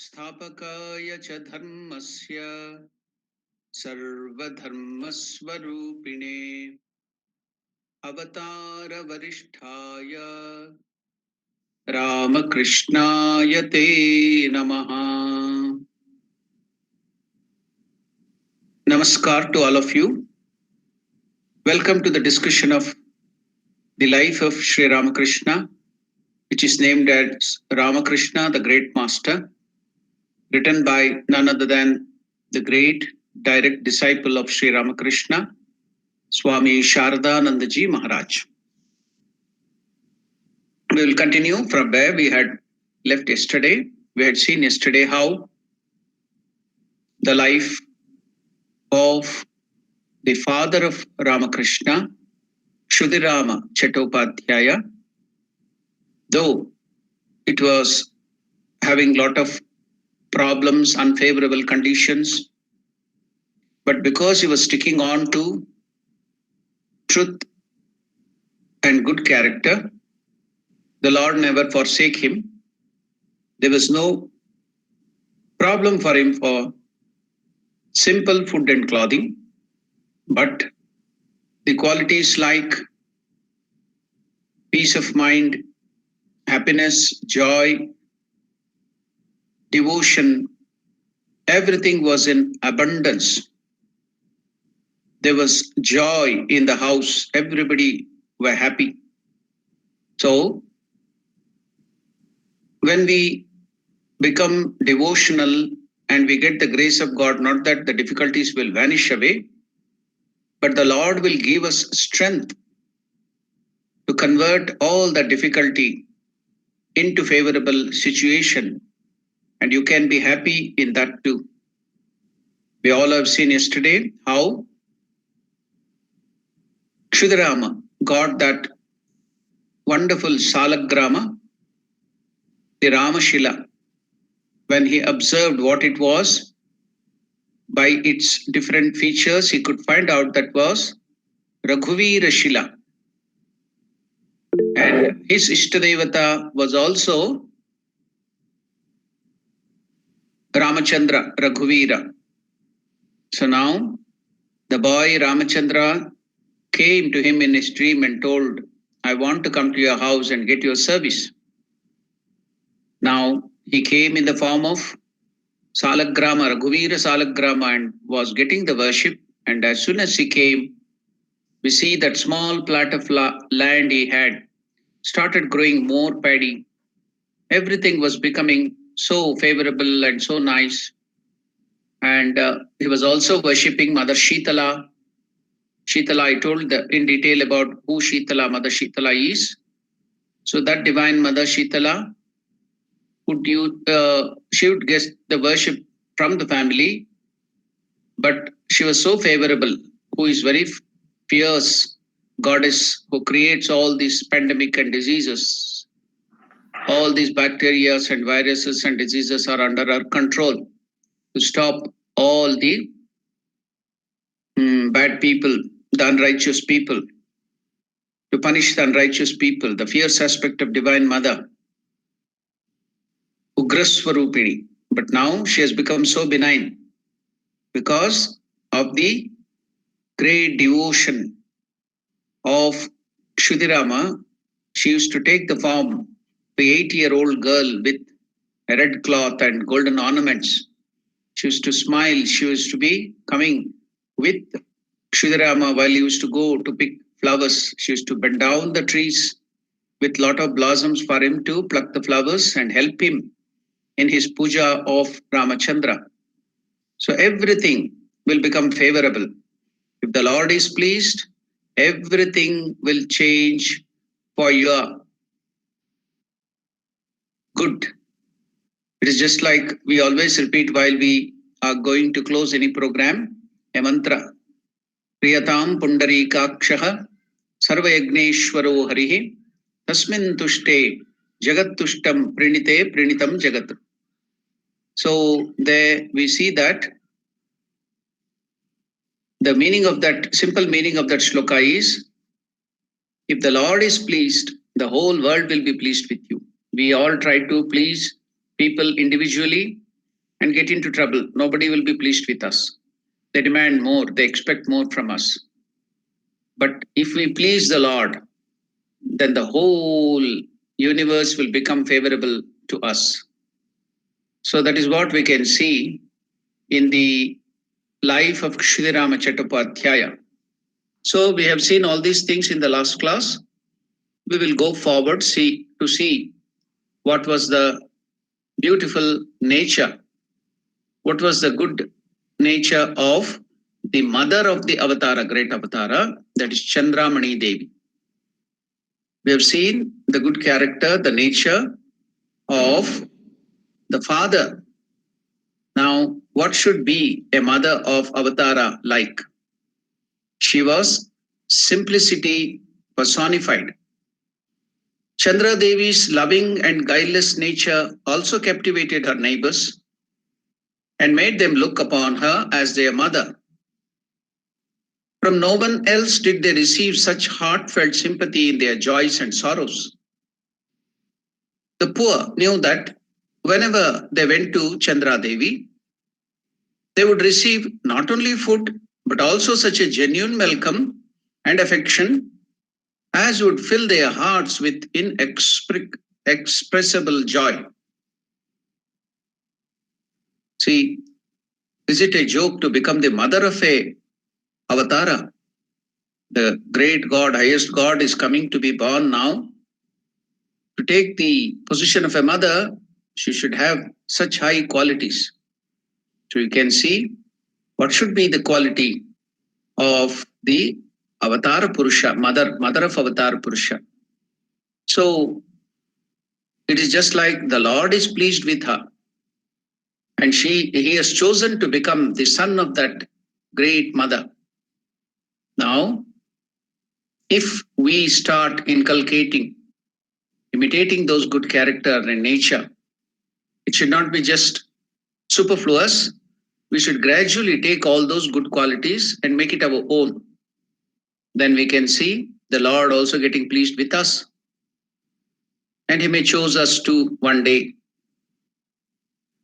स्थापकाय च धर्मस्य सर्वधर्मस्वरूपिणे अवतारवरिष्ठाय रामकृष्णाय ते नमः. Namaskar to all of you. Welcome to the discussion of the life of Sri Ramakrishna, which is named as Ramakrishna, the Great Master, written by none other than the great direct disciple of Sri Ramakrishna, Swami Sharadanandaji Maharaj. We will continue from where we had left yesterday. We had seen yesterday how the life of the father of Ramakrishna, Kshudirama Chattopadhyaya, though it was having lot of problems, unfavorable conditions, but because he was sticking on to truth and good character, the Lord never forsake him. There was no problem for him for simple food and clothing, but the qualities like peace of mind, happiness, joy, devotion, everything was in abundance. There was joy in the house. Everybody were happy. So when we become devotional and we get the grace of God, not that the difficulties will vanish away, but the Lord will give us strength to convert all the difficulty into favorable situation, and you can be happy in that too. We all have seen yesterday how Kshudirama got that wonderful Salagrama, the Ramashila. When he observed what it was, by its different features, he could find out that was Raghuvira Shila. And his Ishtadevata was also Ramachandra, Raghuvira. So now the boy Ramachandra came to him in his dream and told, I want to come to your house and get your service. Now he came in the form of Salagrama, Raghuvira Salagrama, and was getting the worship. And as soon as he came, we see that small plot of land he had started growing more paddy. Everything was becoming so favorable and so nice. And he was also worshipping Mother Shitala. Shitala, I told in detail about who Shitala, Mother Shitala is. So that divine Mother Shitala, she would get the worship from the family, but she was so favorable, who is very fierce goddess who creates all these pandemic and diseases. All these bacteria and viruses and diseases are under our control to stop all the bad people, the unrighteous people, to punish the unrighteous people, the fierce aspect of Divine Mother, Ugraswarupini. But now she has become so benign because of the great devotion of Kshudirama. She used to take the form of the 8-year-old girl with a red cloth and golden ornaments. She used to smile. She used to be coming with Kshudirama while he used to go to pick flowers. She used to bend down the trees with lot of blossoms for him to pluck the flowers and help him in his puja of Ramachandra. So everything will become favorable. If the Lord is pleased, everything will change for your good. It is just like we always repeat while we are going to close any program, a mantra. Priyatam Pundarikakshaha Sarvayagneshwaro Harihi Tasmin Tushte Jagat Tushtam Prinite Prinitam Jagat. So there we see that the meaning of that, simple meaning of that shloka is, if the Lord is pleased, the whole world will be pleased with you. We all try to please people individually, and get into trouble, nobody will be pleased with us. They demand more, they expect more from us. But if we please the Lord, then the whole universe will become favorable to us. So that is what we can see in the life of Kshidirama Chattopadhyaya. So we have seen all these things in the last class. We will go forward to see what was the beautiful nature, what was the good nature of the mother of the avatara, great avatara, that is Chandramani Devi. We have seen the good character, the nature of the father. Now, what should be a mother of avatara like? She was simplicity personified. Chandra Devi's loving and guileless nature also captivated her neighbors and made them look upon her as their mother. From no one else did they receive such heartfelt sympathy in their joys and sorrows. The poor knew that whenever they went to Chandra Devi, they would receive not only food but also such a genuine welcome and affection as would fill their hearts with inexpressible joy. See, is it a joke to become the mother of a avatara? The great God, highest God is coming to be born now. To take the position of a mother, she should have such high qualities. So you can see what should be the quality of the Avatar Purusha, mother of Avatar Purusha. So it is just like the Lord is pleased with her, and he has chosen to become the son of that great mother. Now, if we start inculcating, imitating those good character and nature, it should not be just superfluous. We should gradually take all those good qualities and make it our own. Then we can see the Lord also getting pleased with us. And he may choose us to one day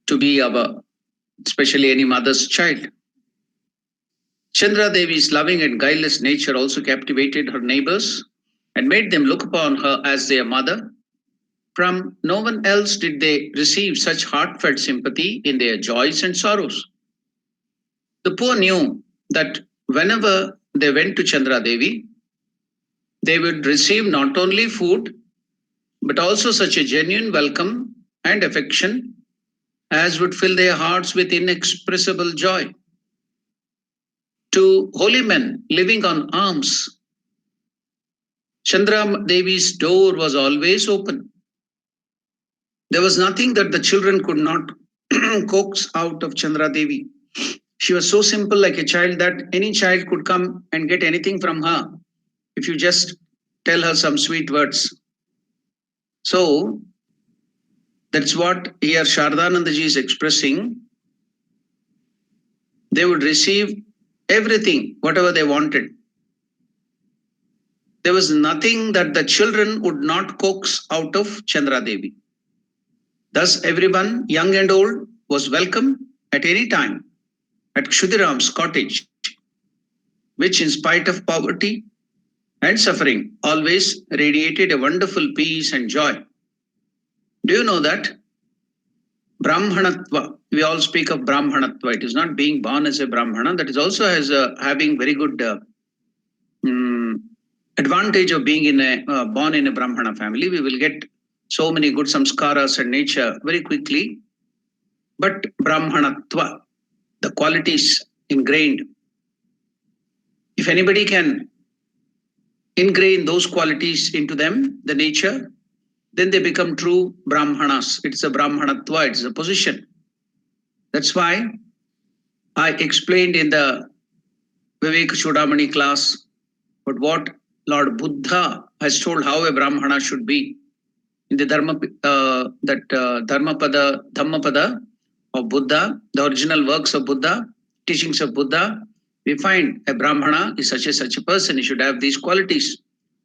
to be our, especially any mother's child. Chandra Devi's loving and guileless nature also captivated her neighbors and made them look upon her as their mother. From no one else did they receive such heartfelt sympathy in their joys and sorrows. The poor knew that whenever they went to Chandra Devi, they would receive not only food, but also such a genuine welcome and affection as would fill their hearts with inexpressible joy. To holy men living on alms, Chandra Devi's door was always open. There was nothing that the children could not coax out of Chandra Devi. She was so simple, like a child, that any child could come and get anything from her if you just tell her some sweet words. So that's what here Shardanandaji is expressing. They would receive everything, whatever they wanted. There was nothing that the children would not coax out of Chandra Devi. Thus, everyone, young and old, was welcome at any time at Kshudiram's cottage, which, in spite of poverty and suffering, always radiated a wonderful peace and joy. Do you know that Brahmanatva, we all speak of Brahmanatva, it is not being born as a Brahmana, that is also has having very good advantage of being in a born in a Brahmana family. We will get so many good samskaras and nature very quickly. But Brahmanatva, the qualities ingrained, if anybody can ingrain those qualities into them, the nature, then they become true Brahmanas. It's a Brahmanatva, it's a position. That's why I explained in the Vivek Chudamani class, but what Lord Buddha has told how a Brahmana should be. In the Dhammapada of Buddha, the original works of Buddha, teachings of Buddha, we find a Brahmana is such a person. He should have these qualities.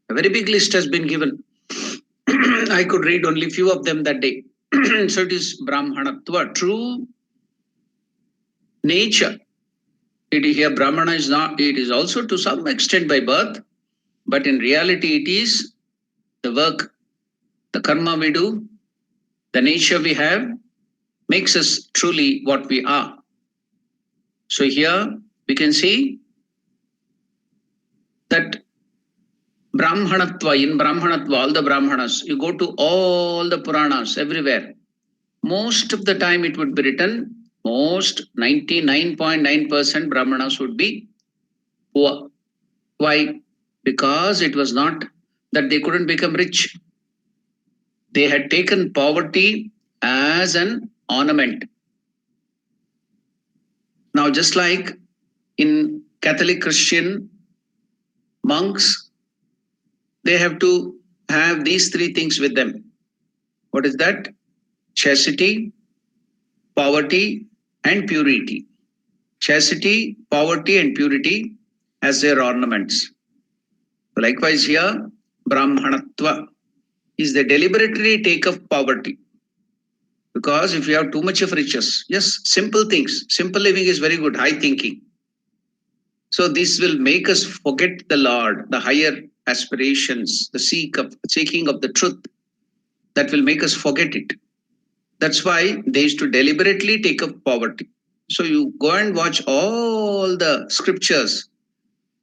A very big list has been given. I could read only few of them that day. So it is Brahmanatva, true nature. It here Brahmana is not, it is also to some extent by birth, but in reality it is the work, the karma we do, the nature we have makes us truly what we are. So here we can see that Brahmanatva, in Brahmanatva, all the Brahmanas, you go to all the Puranas everywhere. Most of the time it would be written, most 99.9% Brahmanas would be poor. Why? Because it was not that they couldn't become rich. They had taken poverty as an ornament. Now, just like in Catholic Christian monks, they have to have these three things with them. What is that? Chastity, poverty, and purity. Chastity, poverty, and purity as their ornaments. Likewise, here, Brahmanatva is the deliberately take of poverty. Because if you have too much of riches, yes, simple things, simple living is very good, high thinking. So this will make us forget the Lord, the higher aspirations, the seeking of the truth. That will make us forget it. That's why they used to deliberately take up poverty. So you go and watch all the scriptures.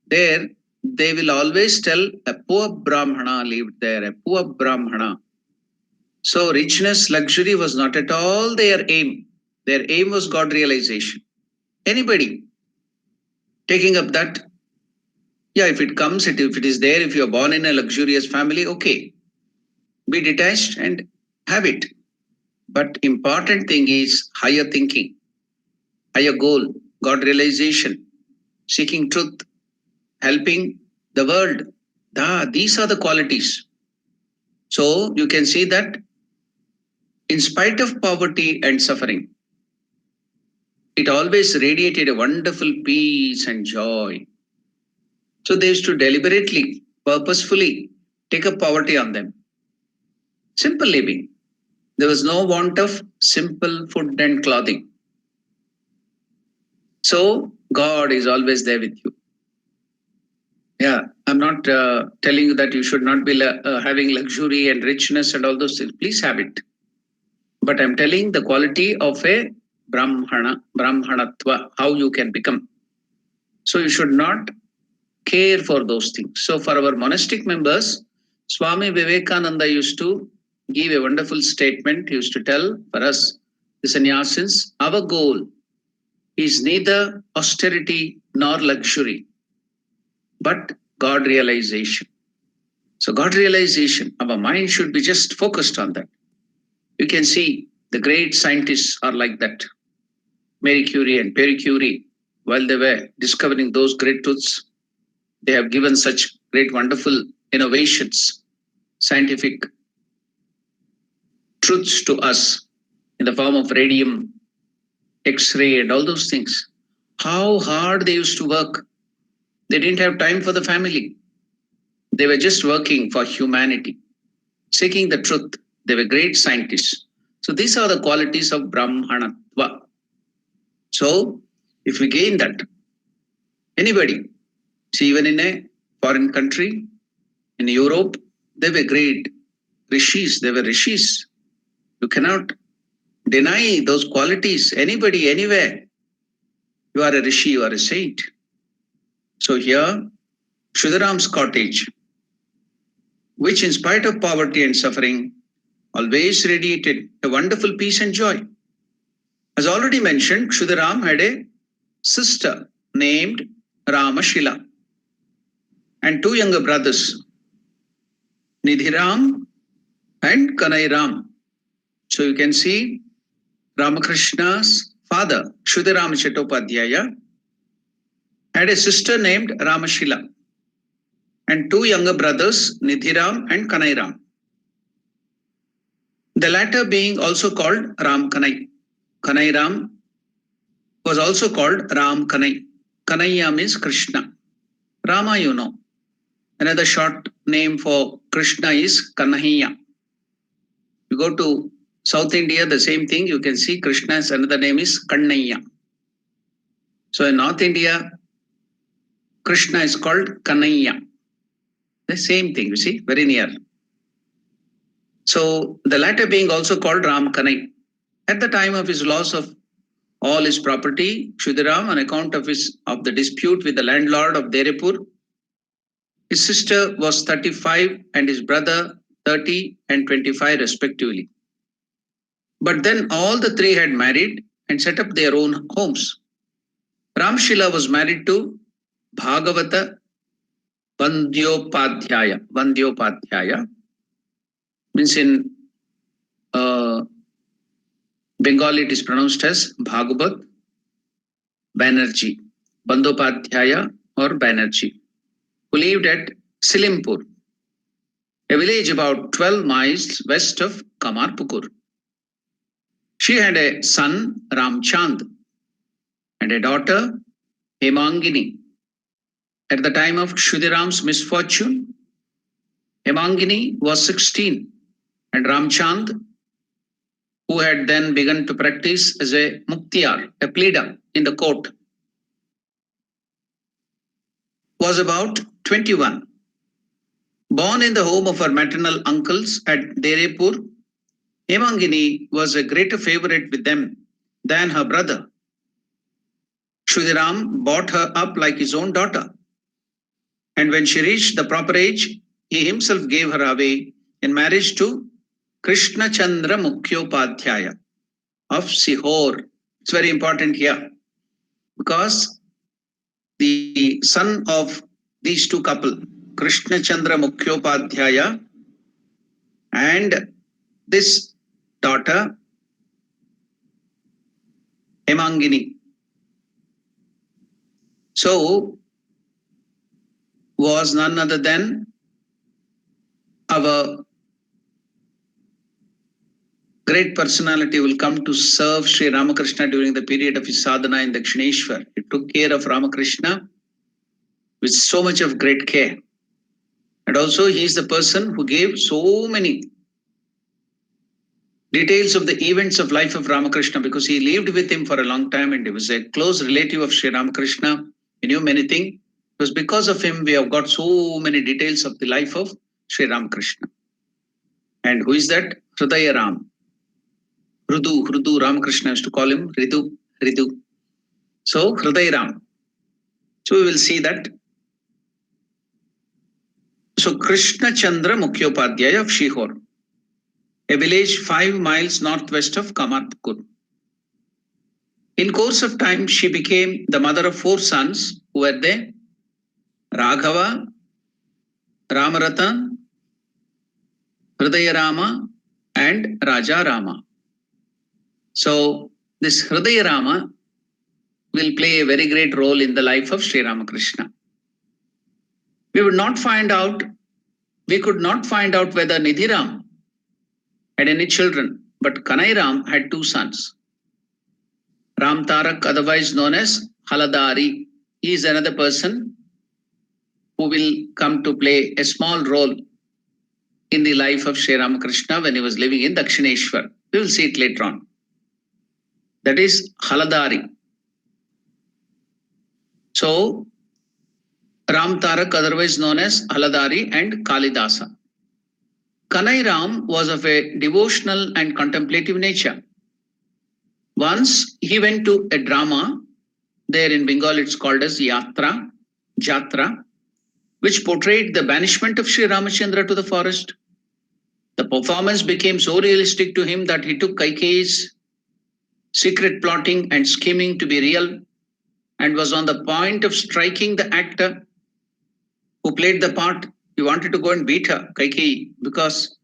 There, they will always tell a poor Brahmana lived there, a poor Brahmana. So richness, luxury was not at all their aim. Their aim was God realization. Anybody taking up that, yeah, if it comes, if it is there, if you are born in a luxurious family, okay, be detached and have it. But important thing is higher thinking, higher goal, God realization, seeking truth, helping the world. These are the qualities. So you can see that in spite of poverty and suffering, it always radiated a wonderful peace and joy. So they used to deliberately, purposefully take up poverty on them. Simple living. There was no want of simple food and clothing. So God is always there with you. Yeah, I'm not telling you that you should not be having luxury and richness and all those things. Please have it. But I'm telling the quality of a Brahmanatva, how you can become. So you should not care for those things. So for our monastic members, Swami Vivekananda used to give a wonderful statement. He used to tell for us, the sannyasins, our goal is neither austerity nor luxury, but God realization. So God realization, our mind should be just focused on that. You can see the great scientists are like that. Marie Curie and Pierre Curie, while they were discovering those great truths, they have given such great, wonderful innovations, scientific truths to us in the form of radium, X-ray, and all those things. How hard they used to work. They didn't have time for the family. They were just working for humanity, seeking the truth. They were great scientists. So these are the qualities of Brahmanatva. So if we gain that, anybody, see, even in a foreign country, in Europe, they were great rishis. They were rishis. You cannot deny those qualities. Anybody, anywhere. You are a rishi, you are a saint. So here, Shudaram's cottage, which in spite of poverty and suffering, always radiated a wonderful peace and joy. As already mentioned, Shudaram had a sister named Ramashila and two younger brothers, Nidhiram and Kanairam. So you can see Ramakrishna's father, Shudaram Chattopadhyaya, had a sister named Ramashila and two younger brothers, Nidhiram and Kanairam. The latter being also called Ram Kanai. Kanairam was also called Ram Kanai. Kanaiya means Krishna. Rama, you know. Another short name for Krishna is Kanhaiya. You go to South India, the same thing. You can see Krishna's another name is Kannaiya. So in North India, Krishna is called Kanaya. The same thing, you see, very near. So the latter being also called Ram Kanai. At the time of his loss of all his property, Kshudiram, on account of the dispute with the landlord of Derepur, his sister was 35 and his brother 30 and 25 respectively. But then all the three had married and set up their own homes. Ramshila was married to Bhagavata Bandyopadhyaya. Bandyopadhyaya means in Bengali it is pronounced as Bhagavat Banerjee, Bandyopadhyaya or Banerjee, who lived at Silimpur, a village about 12 miles west of Kamarpukur. She had a son, Ramchand, and a daughter, Hemangini. At the time of Kshudiram's misfortune, Hemangini was 16, and Ramchand, who had then begun to practice as a muktiyar, a pleader in the court, was about 21. Born in the home of her maternal uncles at Derepur, Hemangini was a greater favorite with them than her brother. Kshudiram brought her up like his own daughter. And when she reached the proper age, he himself gave her away in marriage to Krishna Chandra Mukhyopadhyaya of Sihor. It's very important here because the son of these two couple, Krishna Chandra Mukhyopadhyaya and this daughter, Hemangini. So, was none other than our great personality will come to serve Sri Ramakrishna during the period of his sadhana in Dakshineshwar. He took care of Ramakrishna with so much of great care. And also he is the person who gave so many details of the events of life of Ramakrishna because he lived with him for a long time and he was a close relative of Sri Ramakrishna. He knew many things. It was because of him we have got so many details of the life of Sri Ramakrishna. And who is that? Hridaya Ram. Hridu Ramakrishna used to call him Hridu. So Hridaya Ram. So we will see that. So Krishna Chandra Mukhyopadhyaya of Shihor, a village 5 miles northwest of Kamarpukur. In course of time, she became the mother of 4 sons who were they? Raghava, Ramaratan, Hridaya Rama and Raja Rama. So this Hridaya Rama will play a very great role in the life of Sri Ramakrishna. We could not find out whether Nidhiram had any children, but Kanairam had 2 sons. Ram Tarak, otherwise known as Haladari, he is another person who will come to play a small role in the life of Sri Ramakrishna when he was living in Dakshineshwar. We will see it later on. That is Haladari. So, Ram Tarak, otherwise known as Haladari and Kalidasa. Kanairam was of a devotional and contemplative nature. Once he went to a drama, there in Bengal it's called as Jatra, which portrayed the banishment of Sri Ramachandra to the forest. The performance became so realistic to him that he took Kaikeyi's secret plotting and scheming to be real and was on the point of striking the actor who played the part. He wanted to go and beat her, Kaikeyi, because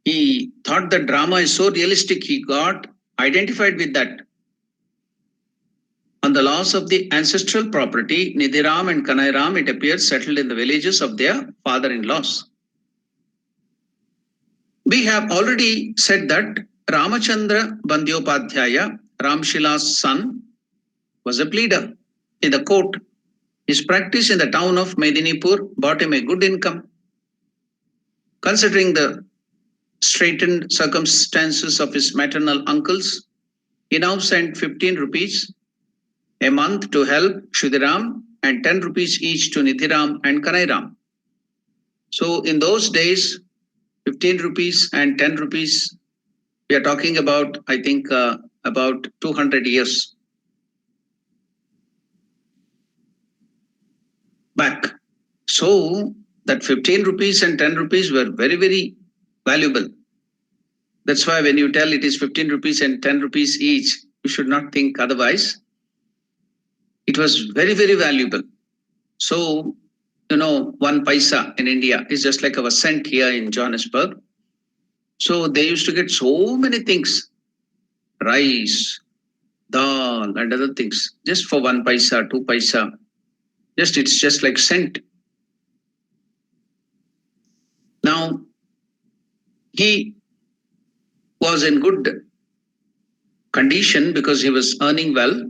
he thought the drama is so realistic. He got identified with that. On the loss of the ancestral property, Nidhiram and Kanairam, it appears, settled in the villages of their father-in-laws. We have already said that Ramachandra Bandyopadhyaya, Ramshila's son, was a pleader in the court. His practice in the town of Medinipur brought him a good income. Considering the straitened circumstances of his maternal uncles, he now sent 15 rupees a month to help Shudiram and 10 rupees each to Nithiram and Kanairam. So in those days, 15 rupees and 10 rupees, we are talking about, I think, about 200 years back. So that 15 rupees and 10 rupees were very, very valuable. That's why when you tell it is 15 rupees and 10 rupees each, you should not think otherwise. It was very, very valuable. So, you know, 1 paisa in India is just like our cent here in Johannesburg. So they used to get so many things, rice, dal, and other things, just for 1 paisa, 2 paisa. It's just like cent. Now, he was in good condition because he was earning well.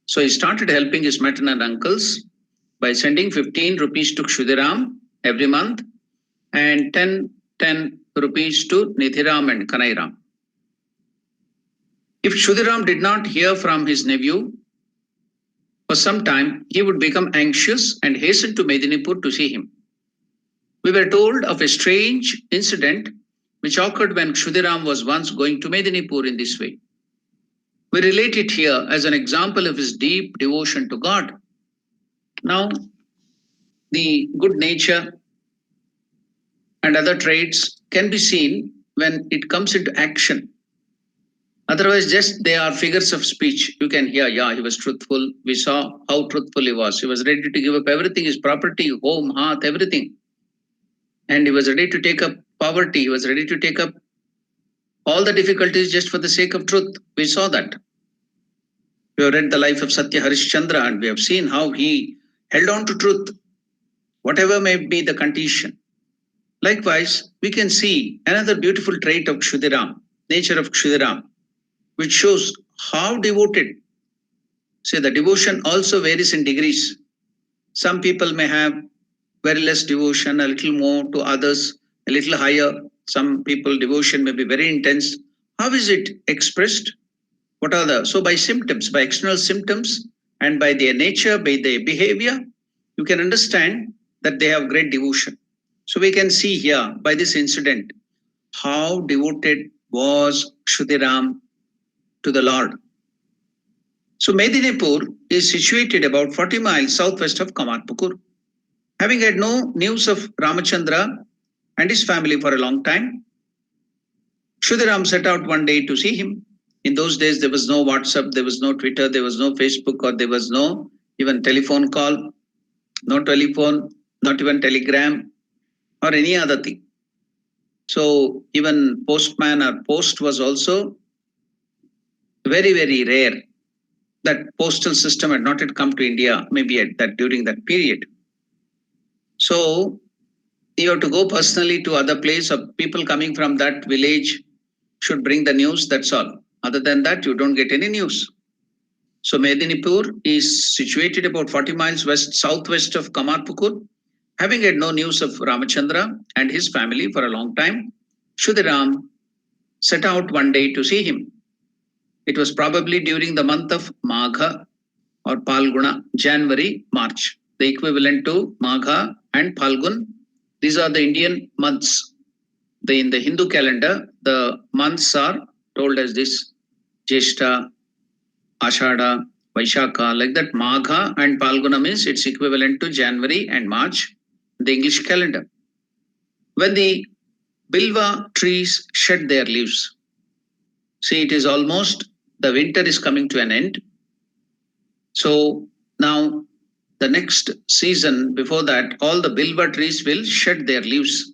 So he started helping his maternal uncles by sending 15 rupees to Kshudiram every month and 10 rupees to Nithiram and Kanairam. If Kshudiram did not hear from his nephew for some time, he would become anxious and hasten to Medinipur to see him. We were told of a strange incident which occurred when Kshudiram was once going to Medinipur in this way. We relate it here as an example of his deep devotion to God. Now, the good nature and other traits can be seen when it comes into action. Otherwise, just they are figures of speech. You can hear, yeah, he was truthful. We saw how truthful he was. He was ready to give up everything, his property, home, hearth, everything. And he was ready to take up poverty. He was ready to take up all the difficulties just for the sake of truth. We saw that. We have read the life of Satya Harishchandra and we have seen how he held on to truth, whatever may be the condition. Likewise, we can see another beautiful trait of Kshudiram, nature of Kshudiram, which shows how devoted. See, the devotion also varies in degrees. Some people may have very less devotion, a little more, to others a little higher. Some people devotion may be very intense. How is it expressed? What are the, so by symptoms, by external symptoms and by their nature, by their behavior, you can understand that they have great devotion. So we can see here by this incident how devoted was Kshudiram to the Lord. So Medinipur is situated about 40 miles southwest of Kamarpukur. Having had no news of Ramachandra and his family for a long time, Kshudiram set out one day to see him. In those days, there was no WhatsApp, there was no Twitter, there was no Facebook, or there was no even telephone call, no telephone, not even telegram, or any other thing. So even postman or post was also very, very rare. That postal system had not yet come to India, maybe at that during that period. So you have to go personally to other place, or people coming from that village should bring the news, that's all. Other than that, you don't get any news. So Medinipur is situated about 40 miles southwest of Kamarpukur. Having had no news of Ramachandra and his family for a long time, Kshudiram set out one day to see him. It was probably during the month of Magha or Palguna, January, March, the equivalent to Magha and Palgun. These are the Indian months. In the Hindu calendar, the months are told as this: Jeshta, Ashada, Vaishakha, like that. Magha and Palguna means it's equivalent to January and March, the English calendar. When the Bilva trees shed their leaves, see, it is almost, the winter is coming to an end. So now the next season before that, all the Bilva trees will shed their leaves.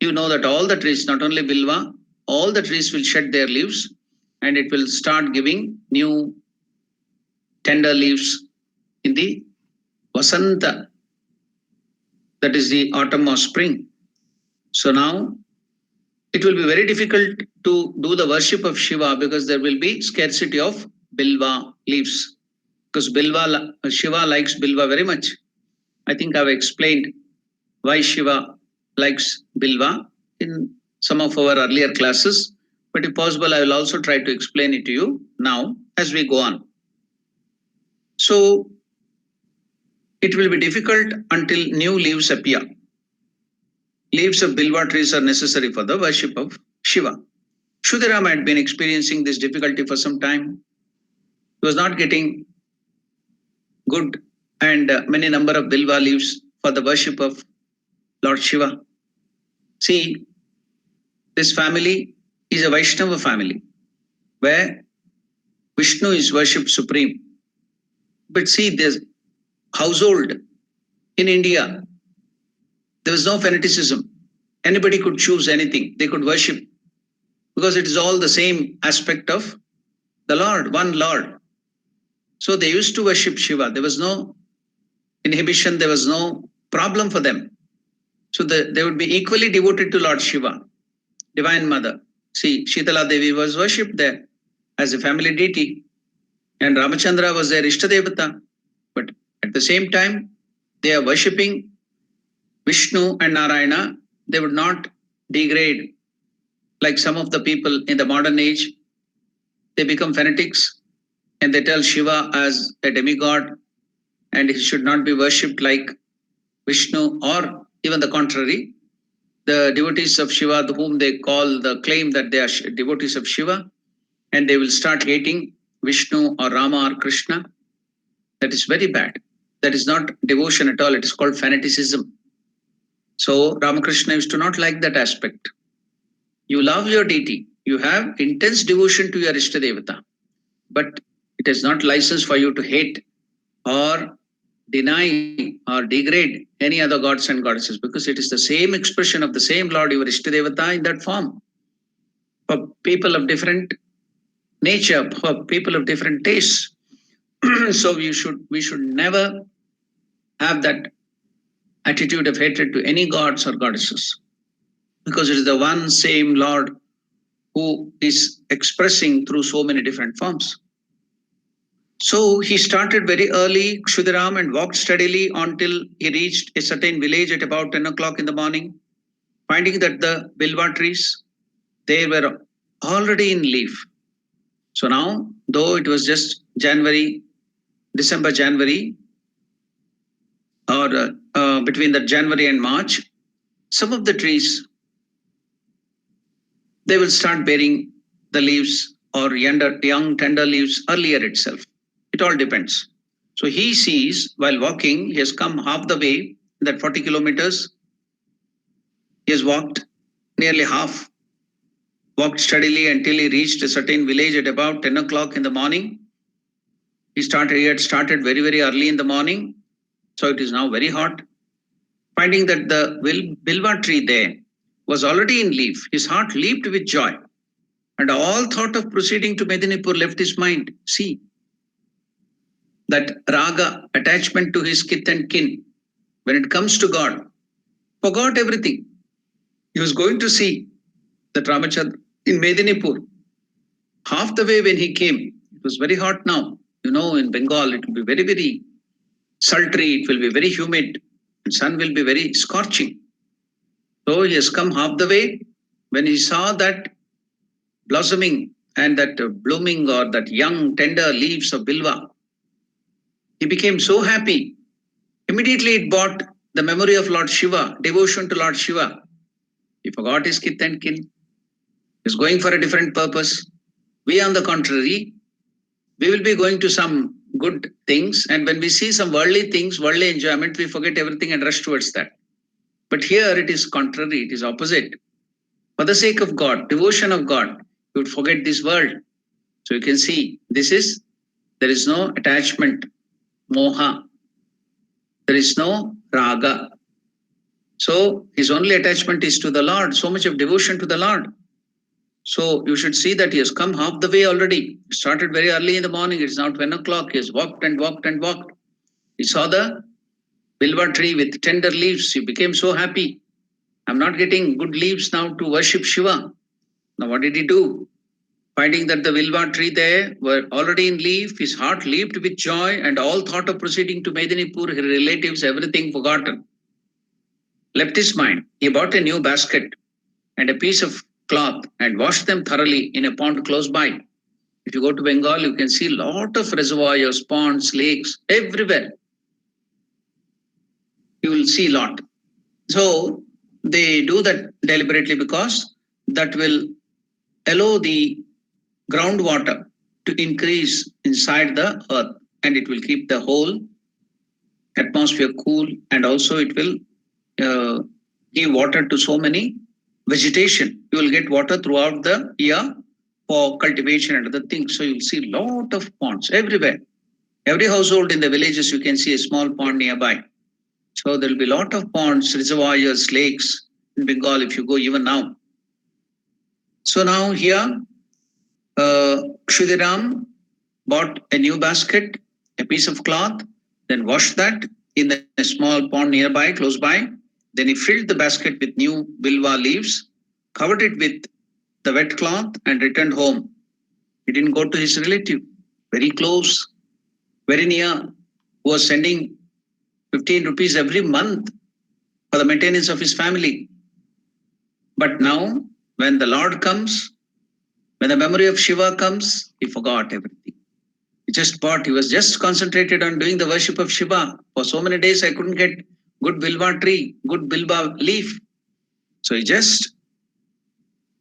You know that all the trees, not only Bilva, all the trees will shed their leaves and it will start giving new tender leaves in the Vasanta, that is the autumn or spring. So now it will be very difficult to do the worship of Shiva because there will be scarcity of Bilva leaves. Because Shiva likes Bilva very much. I think I've explained why Shiva likes Bilva in some of our earlier classes. But if possible, I will also try to explain it to you now as we go on. So it will be difficult until new leaves appear. Leaves of bilwa trees are necessary for the worship of Shiva. Shuddharama had been experiencing this difficulty for some time. He was not getting good and many number of bilwa leaves for the worship of Lord Shiva. See, this family is a Vaishnava family where Vishnu is worshipped supreme. But see, this household in India, there was no fanaticism. Anybody could choose anything, they could worship because it is all the same aspect of the Lord, one Lord. So they used to worship Shiva. There was no inhibition, there was no problem for them. So they would be equally devoted to Lord Shiva, Divine Mother. See, Shitala Devi was worshipped there as a family deity, and Ramachandra was their Ishtadevata. But at the same time, they are worshipping Vishnu and Narayana. They would not degrade like some of the people in the modern age. They become fanatics and they tell Shiva as a demigod and he should not be worshipped like Vishnu, or even the contrary. The devotees of Shiva, whom they call the claim that they are devotees of Shiva, and they will start hating Vishnu or Rama or Krishna. That is very bad. That is not devotion at all. It is called fanaticism. So Ramakrishna used to not like that aspect. You love your deity. You have intense devotion to your Ishtadevata, but it is not license for you to hate or deny or degrade any other gods and goddesses, because it is the same expression of the same Lord, your Ishtadevata, in that form. For people of different nature, for people of different tastes. So we should never have that attitude of hatred to any gods or goddesses, because it is the one same Lord who is expressing through so many different forms. So he started very early, Kshudiram, and walked steadily until he reached a certain village at about 10 o'clock in the morning, finding that the bilwa trees, they were already in leaf. So now, though it was just January, December, January, or between the January and March, some of the trees, they will start bearing the leaves or young tender leaves earlier itself. It all depends. So he sees while walking, he has come half the way, that 40 kilometers. He has walked nearly half, walked steadily until he reached a certain village at about 10 o'clock in the morning. He had started very, very early in the morning. So it is now very hot. Finding that the bilwa tree there was already in leaf, his heart leaped with joy. And all thought of proceeding to Medinipur left his mind. See, that raga, attachment to his kith and kin, when it comes to God, forgot everything. He was going to see that Ramachandra in Medinipur. Half the way when he came, it was very hot now. You know, in Bengal, it will be very, very sultry, it will be very humid, and sun will be very scorching. So he has come half the way. When he saw that blossoming and that blooming or that young tender leaves of bilwa, he became so happy. Immediately it brought the memory of Lord Shiva, devotion to Lord Shiva. He forgot his kith and kin. He was going for a different purpose. We, on the contrary, we will be going to some good things, and when we see some worldly things, worldly enjoyment, we forget everything and rush towards that. But here it is contrary, it is opposite. For the sake of God, devotion of God, you would forget this world. So you can see, there is no attachment, moha. There is no raga. So his only attachment is to the Lord, so much of devotion to the Lord. So you should see that he has come half the way already. He started very early in the morning. It's now 10 o'clock. He has walked and walked and walked. He saw the bilwa tree with tender leaves. He became so happy. I'm not getting good leaves now to worship Shiva. Now what did he do? Finding that the bilwa tree there were already in leaf, his heart leaped with joy, and all thought of proceeding to Medinipur, his relatives, everything forgotten. Left his mind. He bought a new basket and a piece of cloth and washed them thoroughly in a pond close by. If you go to Bengal, you can see a lot of reservoirs, ponds, lakes, everywhere. You will see a lot. So they do that deliberately because that will allow the groundwater to increase inside the earth, and it will keep the whole atmosphere cool, and also it will uh, give water to so many vegetation. You will get water throughout the year for cultivation and other things. So you'll see a lot of ponds everywhere. Every household in the villages, you can see a small pond nearby. So there will be a lot of ponds, reservoirs, lakes in Bengal if you go even now. So now here, Shudiram bought a new basket, a piece of cloth, then washed that in a small pond nearby, close by. Then he filled the basket with new bilwa leaves, covered it with the wet cloth, and returned home. He didn't go to his relative, very close, very near, who was sending 15 rupees every month for the maintenance of his family. But now, when the Lord comes, when the memory of Shiva comes, he forgot everything. He just bought, he was just concentrated on doing the worship of Shiva. For so many days, I couldn't get good bilwa tree, good bilwa leaf. So he just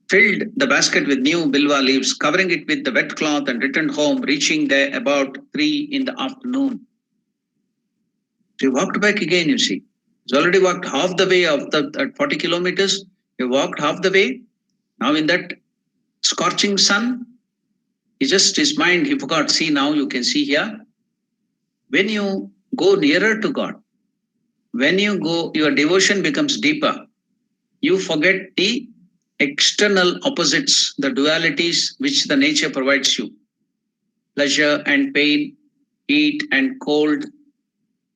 filled the basket with new bilwa leaves, covering it with the wet cloth, and returned home, reaching there about 3 in the afternoon. So he walked back again, you see. He's already walked half the way of the 40 kilometers. He walked half the way. Now in that scorching sun, his mind, he forgot. See, now you can see here, when you go nearer to God, when you go, your devotion becomes deeper. You forget the external opposites, the dualities which the nature provides you. Pleasure and pain, heat and cold,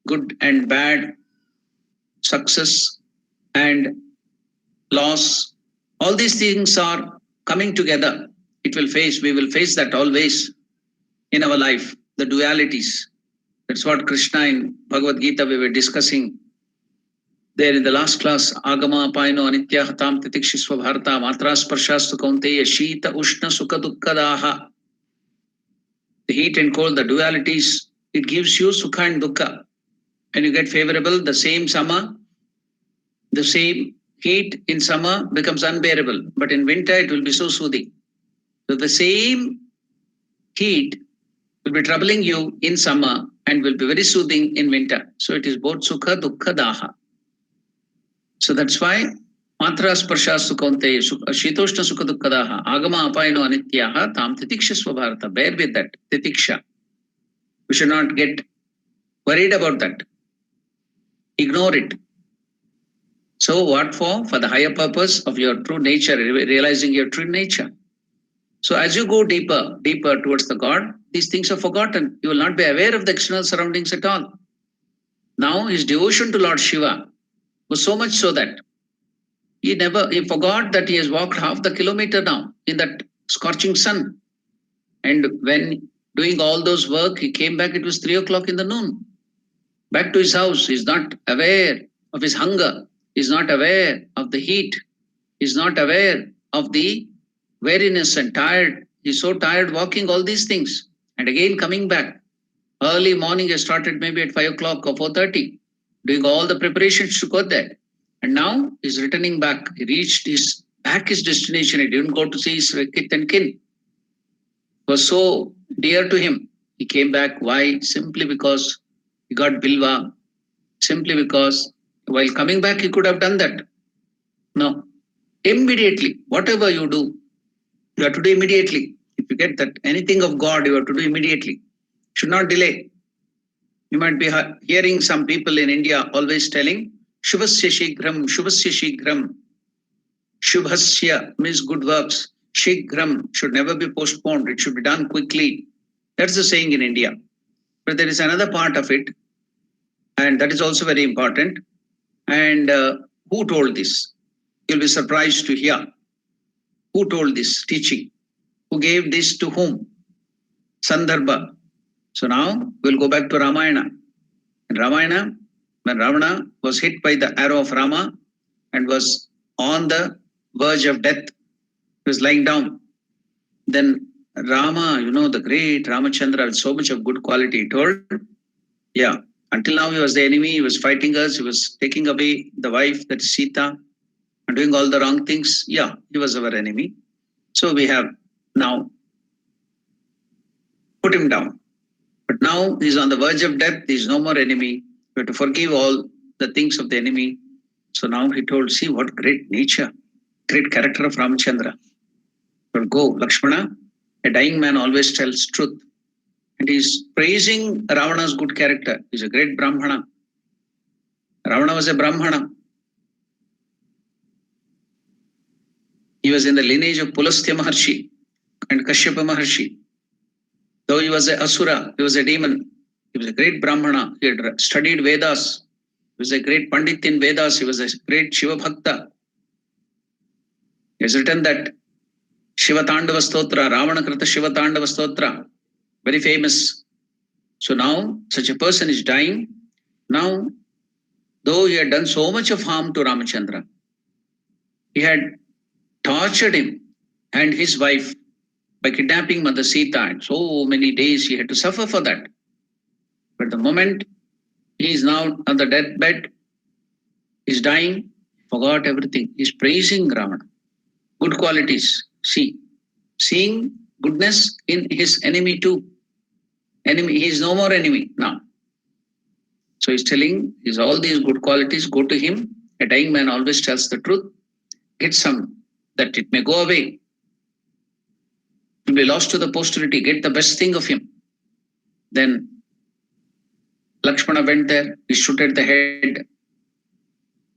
good and bad, success and loss. All these things are coming together. We will face that always in our life, the dualities. That's what Krishna in Bhagavad Gita we were discussing there in the last class. Agama paino anitya hatam titikshishva bharata matra sparshastu kaunteya shita ushna sukha dukkadaha. The heat and cold, the dualities, it gives you sukha and dukkha. When you get favorable, the same summer, the same heat in summer becomes unbearable, but in winter it will be so soothing. So the same heat will be troubling you in summer and will be very soothing in winter. So it is both sukha, dukkha, daha. So that's why matra sparshastu kaunteya shitoshna sukha dukkha daha agama apayano anityaha tam titikshasva bharata. Bear with that titiksha. We should not get worried about that. Ignore it. So what for? For the higher purpose of your true nature, realizing your true nature. So as you go deeper towards the God, these things are forgotten. You will not be aware of the external surroundings at all. Now his devotion to Lord Shiva was so much so that he forgot that he has walked half the kilometer now in that scorching sun. And when doing all those work, he came back, it was 3 o'clock in the noon. Back to his house, he's not aware of his hunger, he's not aware of the heat, he's not aware of the weariness and tired. He's so tired walking all these things. And again coming back. Early morning, he started maybe at 5 o'clock or 4:30, doing all the preparations to go there. And now he's returning back. He reached his destination. He didn't go to see his kith and kin. It was so dear to him. He came back. Why? Simply because he got bilwa. Simply because while coming back, he could have done that. No. Immediately, whatever you do, you have to do immediately. If you get that anything of God, you have to do immediately. Should not delay. You might be hearing some people in India always telling, Shubhasya Shighram, Shubhasya Shighram. Shubhasya means good works. Shighram should never be postponed. It should be done quickly. That's the saying in India. But there is another part of it, and that is also very important. And who told this? You'll be surprised to hear. Who told this teaching? Who gave this to whom? Sandarbha. So now we'll go back to Ramayana. In Ramayana, when Ravana was hit by the arrow of Rama and was on the verge of death, he was lying down. Then Rama, the great Ramachandra with so much of good quality, he told, yeah, until now he was the enemy, he was fighting us, he was taking away the wife, that is Sita, and doing all the wrong things. Yeah, he was our enemy. So we have now put him down. But now he's on the verge of death, he's no more enemy. We have to forgive all the things of the enemy. So now he told, see what great nature, great character of Ramachandra. But go, Lakshmana, a dying man always tells truth. And he's praising Ravana's good character. He's a great Brahmana. Ravana was a Brahmana. He was in the lineage of Pulastya Maharshi and Kashyapa Maharshi. Though he was a Asura, he was a demon. He was a great Brahmana. He had studied Vedas. He was a great Pandit in Vedas. He was a great Shiva Bhakta. He has written that Shiva Tandava Stotra, Ravana Krita Shiva Tandava Stotra, very famous. So now such a person is dying. Now, though he had done so much of harm to Ramachandra, he had tortured him and his wife by kidnapping Mother Sita, and so many days he had to suffer for that. But the moment he is now on the deathbed, he's dying, forgot everything. He's praising Ravana. Good qualities. See, seeing goodness in his enemy too. Enemy, he is no more enemy now. So he's telling, is all these good qualities go to him. A dying man always tells the truth. Get some, that it may go away. Will be lost to the posterity. Get the best thing of him. Then Lakshmana went there. He stood at the head,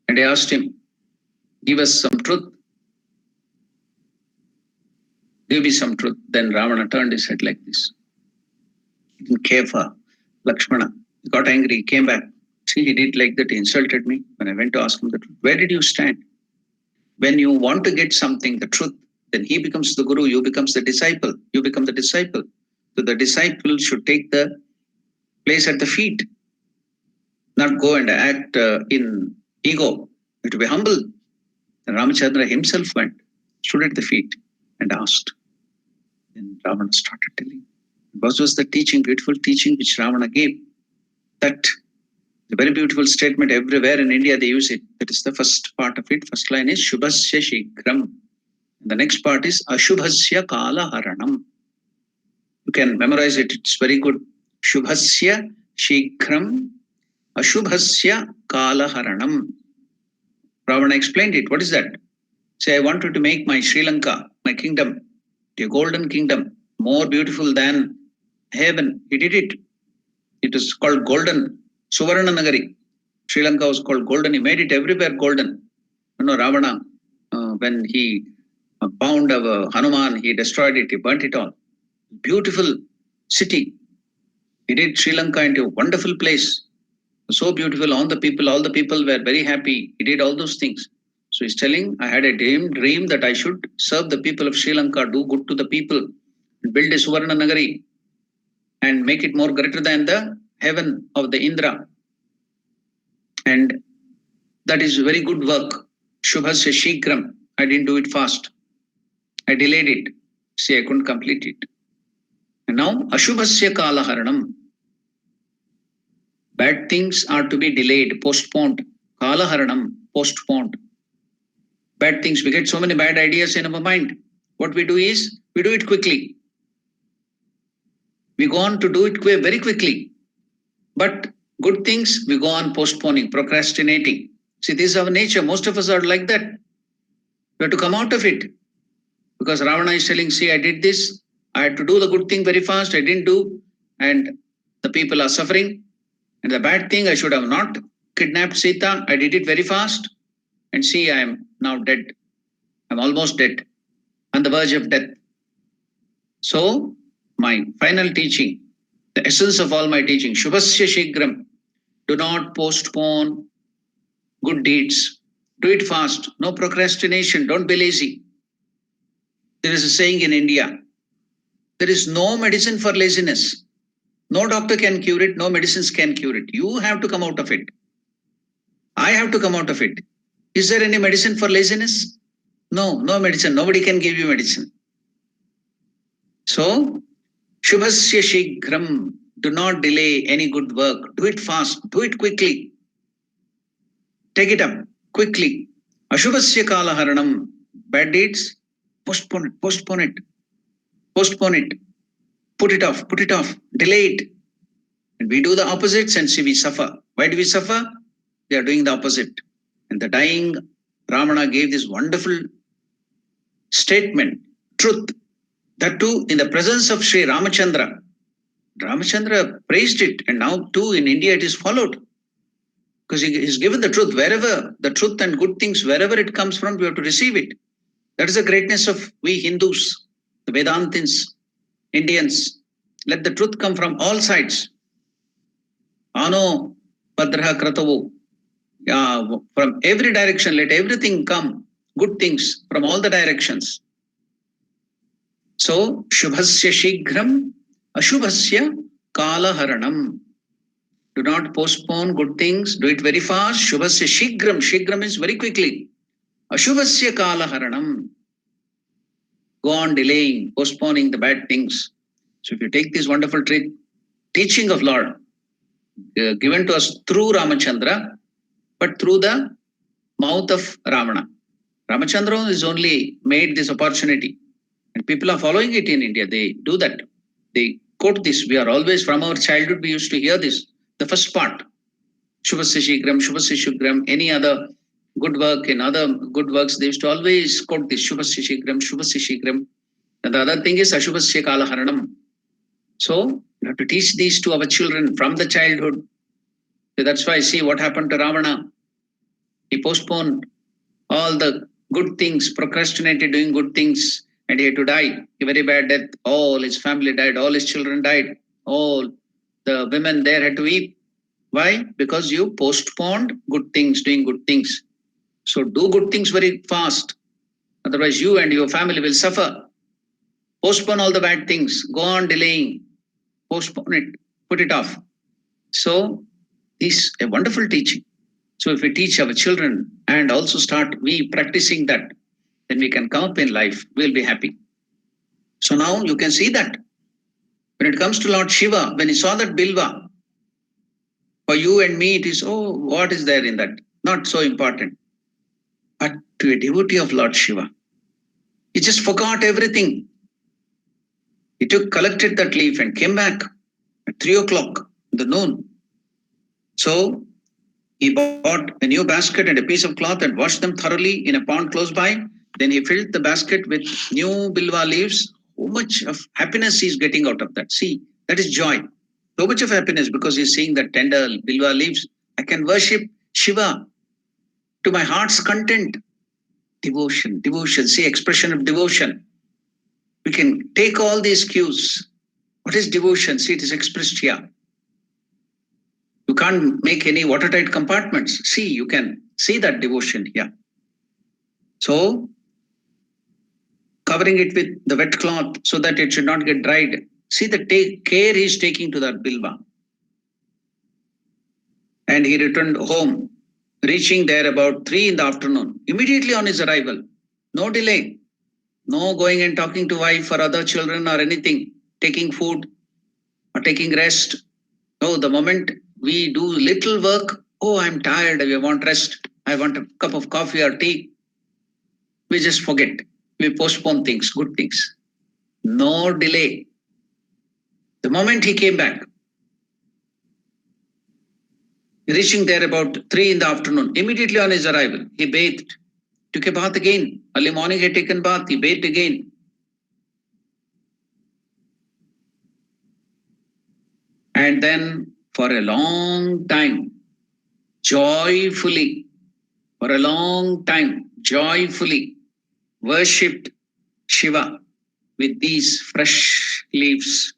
and I asked him, give us some truth. Give me some truth. Then Ravana turned his head like this. He didn't care for Lakshmana. He got angry. He came back. See, he did like that. He insulted me when I went to ask him the truth. Where did you stand? When you want to get something, the truth, then he becomes the guru. You becomes the disciple. You become the disciple. So the disciple should take the place at the feet, not go and act in ego. You have to be humble. And Ramachandra himself went, stood at the feet and asked. And Ravana started telling. What was the teaching, beautiful teaching which Ravana gave? That a very beautiful statement everywhere in India they use it. That is the first part of it. First line is Shubhasya Shigram. The next part is Ashubhasya Kala Haranam. You can memorize it. It's very good. Shubhasya Shigram Ashubhasya Kala Haranam. Ravana explained it. What is that? Say, I wanted to make my Sri Lanka, my kingdom, a golden kingdom, more beautiful than heaven. He did it. It was called golden. Suvarna Nagari. Sri Lanka was called golden. He made it everywhere golden. Ravana, when he bound Hanuman, he destroyed it. He burnt it all. Beautiful city. He did Sri Lanka into a wonderful place. So beautiful. All the people were very happy. He did all those things. So he's telling, I had a dream that I should serve the people of Sri Lanka, do good to the people, build a Suvarna Nagari, and make it more greater than the heaven of the Indra. And that is very good work. Shubhasya Shigram. I didn't do it fast. I delayed it. See, I couldn't complete it. And now, Ashubhasya Kalaharanam. Bad things are to be delayed, postponed. Kalaharanam, postponed. Bad things, we get so many bad ideas in our mind. What we do is, we do it quickly. We go on to do it very quickly. But good things, we go on postponing, procrastinating. See, this is our nature. Most of us are like that. We have to come out of it. Because Ravana is telling, see, I did this. I had to do the good thing very fast. I didn't do. And the people are suffering. And the bad thing, I should have not kidnapped Sita. I did it very fast. And see, I am now dead. I'm almost dead. On the verge of death. So, my final teaching, the essence of all my teaching, Shubhasya Shigram. Do not postpone good deeds. Do it fast. No procrastination. Don't be lazy. There is a saying in India, there is no medicine for laziness. No doctor can cure it. No medicines can cure it. You have to come out of it. I have to come out of it. Is there any medicine for laziness? No, no medicine. Nobody can give you medicine. So, Shubhasya Shighram, do not delay any good work. Do it fast, do it quickly. Take it up quickly. Ashubhasya Kalaharanam, bad deeds, postpone it, postpone it, postpone it, put it off, delay it. And we do the opposites and see we suffer. Why do we suffer? We are doing the opposite. And the dying Ramana gave this wonderful statement, truth, that too in the presence of Sri Ramachandra. Ramachandra praised it, and now too in India it is followed. Because he is given the truth wherever, the truth and good things, wherever it comes from, we have to receive it. That is the greatness of we Hindus, the Vedantins, Indians. Let the truth come from all sides. Ano Padraha Kratavu. From every direction, let everything come, good things from all the directions. So, Shubhasya Shighram, Ashubhasya Kalaharanam. Do not postpone good things, do it very fast. Shubhasya Shighram, Shighram is very quickly. Ashubhasya Kalaharanam. Go on delaying, postponing the bad things. So, if you take this wonderful teaching of Lord, given to us through Ramachandra, but through the mouth of Ramana. Ramachandra is only made this opportunity. And people are following it in India. They do that. They quote this. We are always, from our childhood, we used to hear this. The first part. Shubhasya Shighram, Shubhasya Shighram, any other good work in other good works, they used to always quote this. Shubhasya Shighram, Shubhasya Shighram. And the other thing is Ashubhasya Kalaharanam. So, you have to teach these to our children from the childhood. So that's why I see what happened to Ravana. He postponed all the good things, procrastinated doing good things, and he had to die a very bad death. All his family died, all his children died, all the women there had to weep. Why? Because you postponed good things, doing good things. So do good things very fast. Otherwise, you and your family will suffer. Postpone all the bad things. Go on delaying. Postpone it. Put it off. So this is a wonderful teaching. So if we teach our children and also start we practicing that, then we can come up in life. We'll be happy. So now you can see that when it comes to Lord Shiva, when he saw that Bilva, for you and me, it is, oh, what is there in that? Not so important. But to a devotee of Lord Shiva, he just forgot everything. He collected that leaf and came back at 3 o'clock in the noon. So he bought a new basket and a piece of cloth and washed them thoroughly in a pond close by. Then he filled the basket with new bilva leaves. How much of happiness he's getting out of that. See, that is joy. So much of happiness because he's seeing that tender bilva leaves. I can worship Shiva to my heart's content. Devotion, devotion. See, expression of devotion. We can take all these cues. What is devotion? See, it is expressed here. You can't make any watertight compartments. See, you can see that devotion here. So, covering it with the wet cloth so that it should not get dried. See the care he's taking to that bilva. And he returned home, reaching there about 3 in the afternoon, immediately on his arrival. No delay. No going and talking to wife or other children or anything, taking food or taking rest. No, the moment we do little work, oh, I'm tired, I want rest, I want a cup of coffee or tea. We just forget. We postpone things, good things. No delay. The moment he came back, reaching there about 3 in the afternoon, immediately on his arrival, he bathed, took a bath again. Early morning he had taken bath, he bathed again. And then for a long time, joyfully, for a long time, joyfully worshipped Shiva with these fresh leaves.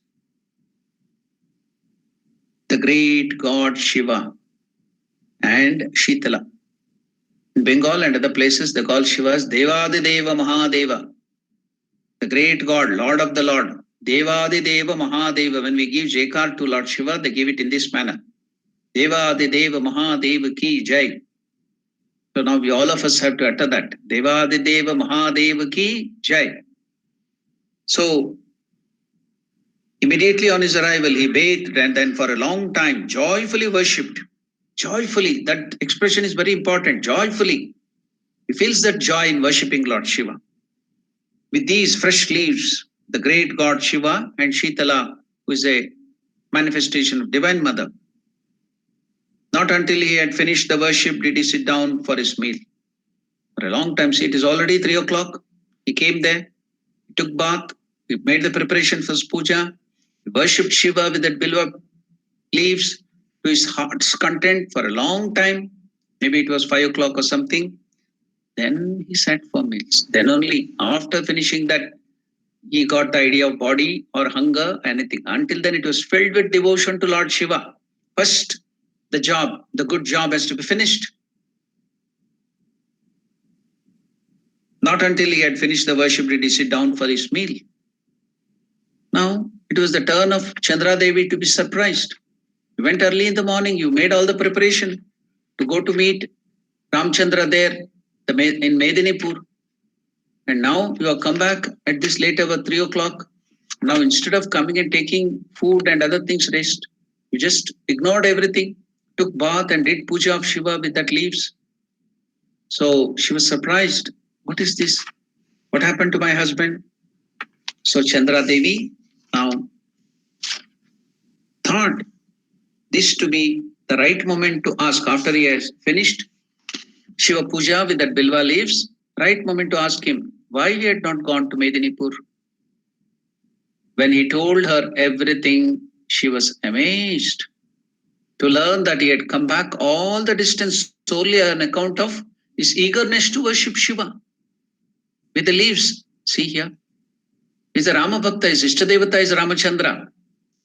The great god Shiva and Shitala. In Bengal and other places, they call Shiva as Devadideva Mahadeva, the great god, Lord of the Lord. Devadideva Mahadeva. When we give Jaykar to Lord Shiva, they give it in this manner. Devadideva Mahadeva ki Jai. So now we all of us have to utter that. Devadideva Mahadeva ki Jai. So Immediately on his arrival, he bathed and then for a long time joyfully worshipped. Joyfully, that expression is very important. Joyfully. He feels that joy in worshipping Lord Shiva. With these fresh leaves, the great god Shiva and Shitala, who is a manifestation of Divine Mother, not until he had finished the worship did he sit down for his meal. For a long time, see, it is already 3 o'clock. He came there, he took bath, he made the preparation for his puja, he worshipped Shiva with that bilva leaves to his heart's content for a long time. Maybe it was 5 o'clock or something. Then he sat for meals. Then only after finishing that, he got the idea of body or hunger, anything. Until then, it was filled with devotion to Lord Shiva. First, the good job has to be finished. Not until he had finished the worship did he sit down for his meal. Now, it was the turn of Chandra Devi to be surprised. You went early in the morning, you made all the preparation to go to meet Ramchandra there in Medinipur. And now you have come back at this late hour, 3 o'clock. Now, instead of coming and taking food and other things rest, you just ignored everything, took bath and did puja of Shiva with that leaves. So she was surprised. What is this? What happened to my husband? So Chandra Devi now thought this to be the right moment to ask after he has finished Shiva Puja with that Bilva leaves, right moment to ask him why he had not gone to Medinipur. When he told her everything, she was amazed to learn that he had come back all the distance solely on account of his eagerness to worship Shiva with the leaves. See here. He's a Rama Bhakta, his Ishtadevata is Ramachandra.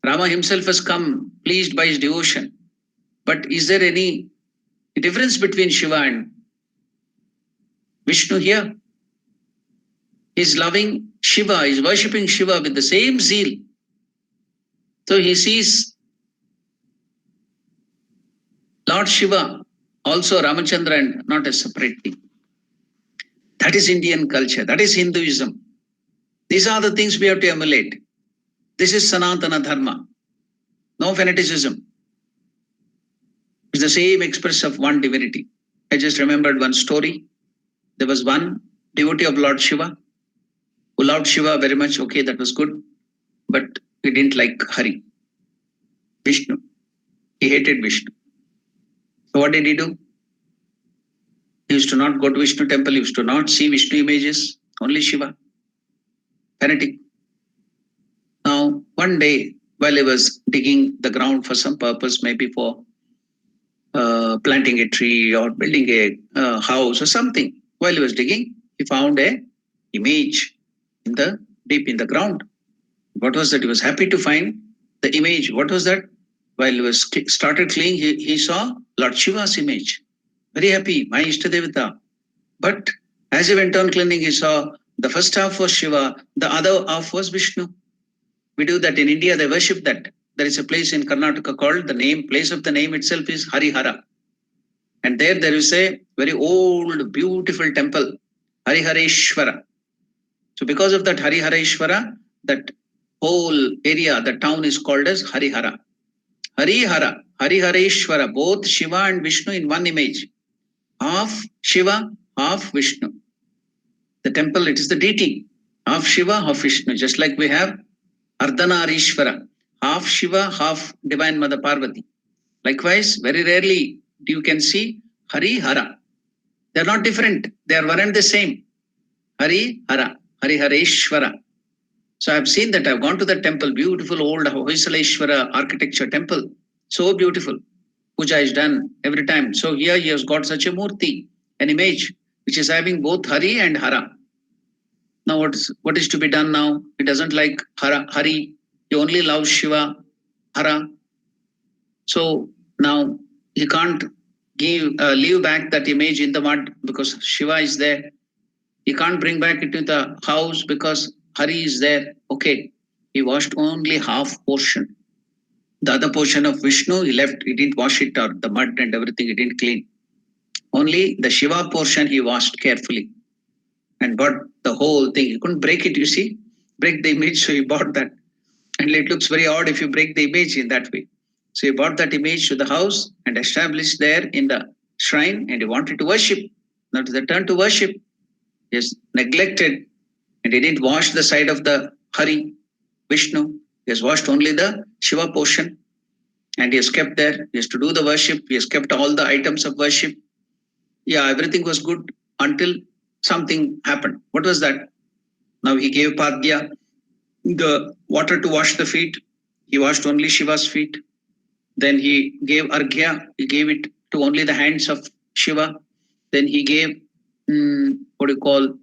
Rama himself has come pleased by his devotion. But is there any difference between Shiva and Vishnu here? He's loving Shiva, he's worshipping Shiva with the same zeal. So he sees Lord Shiva, also Ramachandra, and not a separate thing. That is Indian culture, that is Hinduism. These are the things we have to emulate. This is Sanatana Dharma, no fanaticism. It's the same express of one divinity. I just remembered one story. There was one devotee of Lord Shiva who loved Shiva very much. Okay, that was good. But he didn't like Hari, Vishnu. He hated Vishnu. So what did he do? He used to not go to Vishnu temple. He used to not see Vishnu images, only Shiva. Fanatic. Now, one day, while he was digging the ground for some purpose, maybe for planting a tree or building a house or something, while he was digging, he found a image deep in the ground. What was that? He was happy to find the image. What was that? While he was started cleaning, he saw Lord Shiva's image. Very happy, my Ishtadevata. But as he went on cleaning, he saw the first half was Shiva, the other half was Vishnu. We do that in India, they worship that. There is a place in Karnataka called place of the name itself is Harihara. And there is a very old, beautiful temple, Harihareshwara. So because of that Harihareshwara, that whole area, the town is called as Harihara. Harihara, Harihareshwara, both Shiva and Vishnu in one image. Half Shiva, half Vishnu. The temple, it is the deity. Half Shiva, half Vishnu. Just like we have Ardhanarishwara, half Shiva, half Divine Mother Parvati. Likewise, very rarely you can see Harihara. They are not different. They are one and the same. Harihara, Harihareshwara. So I have seen that. I have gone to the temple, beautiful old Hoysaleshwara architecture temple. So beautiful. Puja is done every time. So here he has got such a murti, an image, which is having both Hari and Hara. Now what is to be done now? He doesn't like Hari. He only loves Shiva, Hara. So now he can't leave back that image in the mud because Shiva is there. He can't bring back it to the house because Hari is there. Okay, he washed only half portion. The other portion of Vishnu, he left. He didn't wash it out, the mud and everything, he didn't clean. Only the Shiva portion he washed carefully and bought the whole thing. He couldn't break it, you see, break the image, so he bought that And it looks very odd if you break the image in that way. So he brought that image to the house and established there in the shrine, and he wanted to worship. Now to the turn to worship, he has neglected, and he didn't wash the side of the Hari, Vishnu. He has washed only the Shiva portion, and he has kept there. He has to do the worship. He has kept all the items of worship. Yeah, everything was good until something happened. What was that? Now he gave Padya the water to wash the feet. He washed only Shiva's feet. Then he gave Arghya. He gave it to only the hands of Shiva. Then he gave what do you call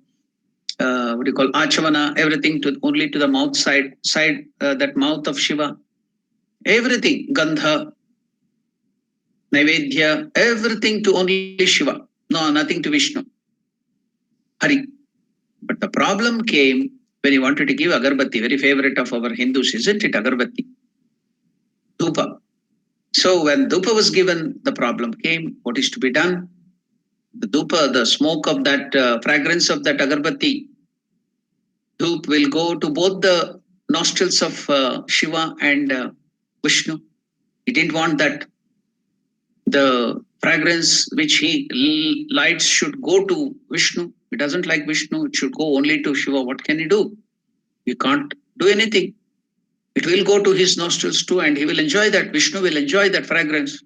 Achavana, everything to only to the mouth side that mouth of Shiva. Everything, Gandha, Naivedya, everything to only Shiva. No, nothing to Vishnu. Hari. But the problem came when he wanted to give Agarbatti, very favorite of our Hindus, isn't it? Agarbatti. Dhupa. So when Dhupa was given, the problem came. What is to be done? The Dhupa, the smoke of that fragrance of that Agarbatti, Dhup will go to both the nostrils of Shiva and Vishnu. He didn't want that the fragrance which he lights should go to Vishnu. He doesn't like Vishnu. It should go only to Shiva. What can he do? He can't do anything. It will go to his nostrils too, and he will enjoy that. Vishnu will enjoy that fragrance.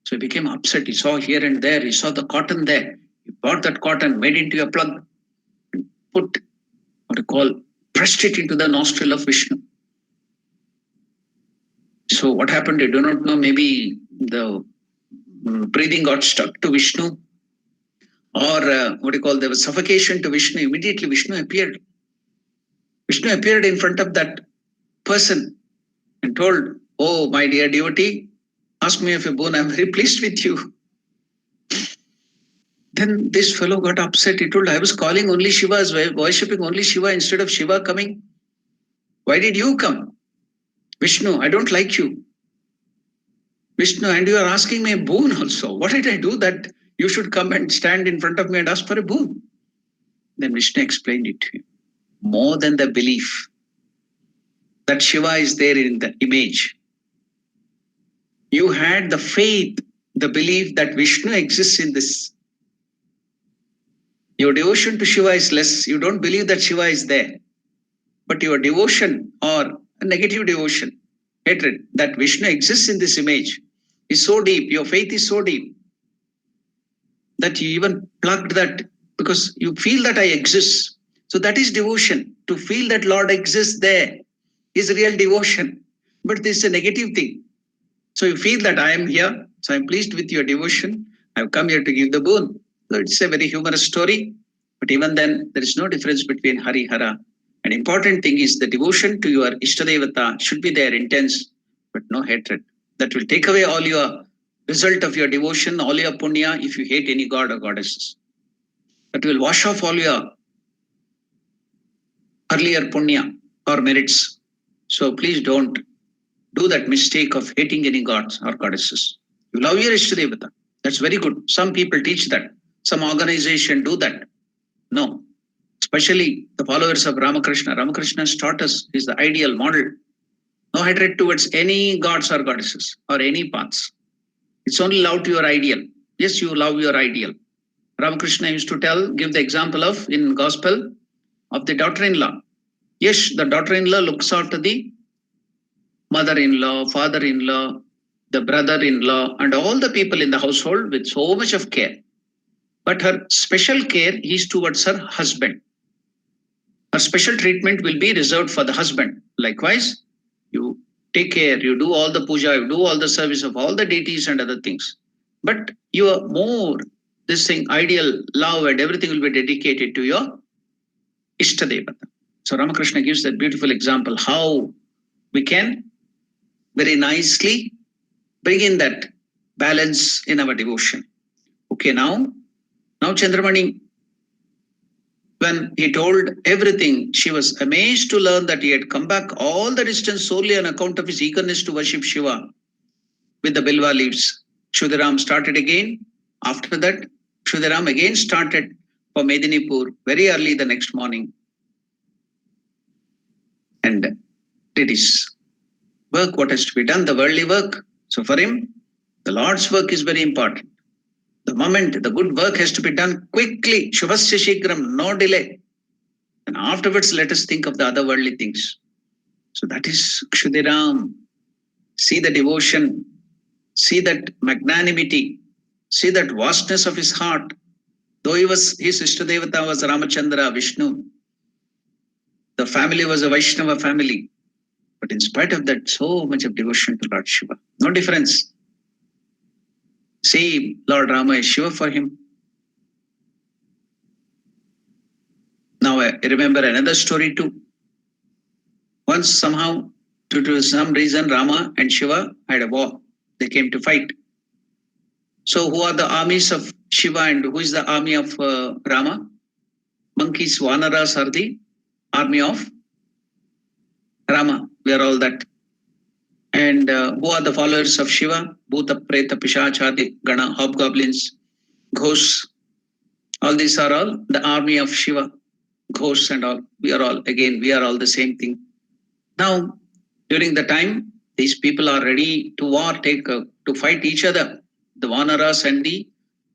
So he became upset. He saw here and there. He saw the cotton there. He bought that cotton, made into a plug, and put what you call pressed it into the nostril of Vishnu. So what happened? I do not know. Maybe the breathing got stuck to Vishnu, or what do you call, there was suffocation to Vishnu. Immediately Vishnu appeared. Vishnu appeared in front of that person and told, "Oh, my dear devotee, ask me of a boon. I'm very pleased with you." Then this fellow got upset. He told, "I was calling only Shiva, worshipping only Shiva instead of Shiva coming. Why did you come? Vishnu, I don't like you. Vishnu, and you are asking me a boon also. What did I do that you should come and stand in front of me and ask for a boon?" Then Vishnu explained it to him. More than the belief that Shiva is there in the image, you had the faith, the belief that Vishnu exists in this. Your devotion to Shiva is less. You don't believe that Shiva is there. But your devotion, or a negative devotion, hatred, that Vishnu exists in this image, is so deep. Your faith is so deep that you even plugged that because you feel that I exist. So that is devotion. To feel that Lord exists there is real devotion. But this is a negative thing. So you feel that I am here. So I'm pleased with your devotion. I've come here to give the boon. So it's a very humorous story. But even then, there is no difference between Hari Hara. An important thing is the devotion to your Ishtadevata should be there intense, but no hatred. That will take away all your result of your devotion, all your punya if you hate any god or goddesses. That will wash off all your earlier punya or merits. So please don't do that mistake of hating any gods or goddesses. You love your Ishtadevata. That's very good. Some people teach that. Some organization do that. No. Especially the followers of Ramakrishna. Ramakrishna has taught us, is the ideal model. No hatred towards any gods or goddesses or any paths. It's only love to your ideal. Yes, you love your ideal. Ramakrishna used to give the example of, in gospel, of the daughter-in-law. Yes, the daughter-in-law looks after the mother-in-law, father-in-law, the brother-in-law, and all the people in the household with so much of care. But her special care is towards her husband. Her special treatment will be reserved for the husband. Likewise, you take care, you do all the puja, you do all the service of all the deities and other things. But you are more, this thing, ideal, love and everything will be dedicated to your Ishtadevata. So Ramakrishna gives that beautiful example, how we can very nicely bring in that balance in our devotion. Okay, now Chandramani, when he told everything, she was amazed to learn that he had come back all the distance solely on account of his eagerness to worship Shiva with the Bilva leaves. Kshudiram started again. After that, Kshudiram again started for Medinipur very early the next morning. And It is work what has to be done, the worldly work. So for him, the Lord's work is very important. The moment the good work has to be done quickly, Shubhasya Shigram, no delay. And afterwards, let us think of the other worldly things. So that is Kshudiram. See the devotion, see that magnanimity, see that vastness of his heart. Though his Ishtadevata was Ramachandra, Vishnu, the family was a Vaishnava family. But in spite of that, so much of devotion to Lord Shiva. No difference. See, Lord Rama is Shiva for him. Now I remember another story too. Once somehow, due to some reason, Rama and Shiva had a war. They came to fight. So who are the armies of Shiva and who is the army of Rama? Monkeys, Vanaras are the army of Rama. We are all that. And who are the followers of Shiva? Bhuta, Preta, Pishachadi, Gana, hobgoblins, ghosts. All these are all the army of Shiva, ghosts and all. We are all the same thing. Now, during the time, these people are ready to war, to fight each other. The Vanaras and the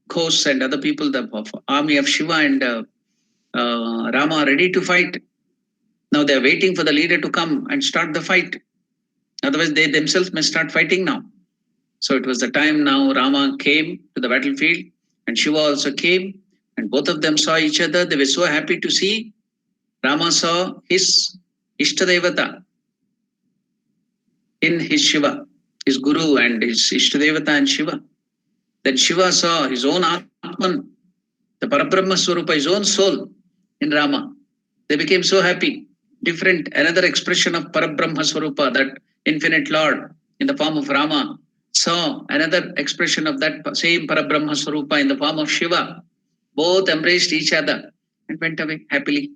ghosts and other people, the army of Shiva and Rama are ready to fight. Now they are waiting for the leader to come and start the fight. Otherwise, they themselves may start fighting now. So it was the time now Rama came to the battlefield and Shiva also came and both of them saw each other. They were so happy to see. Rama saw his Ishtadevata in his Shiva, his Guru and his Ishtadevata and Shiva. Then Shiva saw his own Atman, the Parabrahma Swarupa, his own soul in Rama. They became so happy. Different, another expression of Parabrahma Swarupa, that infinite Lord in the form of Rama, saw another expression of that same Parabrahma Swarupa in the form of Shiva. Both embraced each other and went away happily.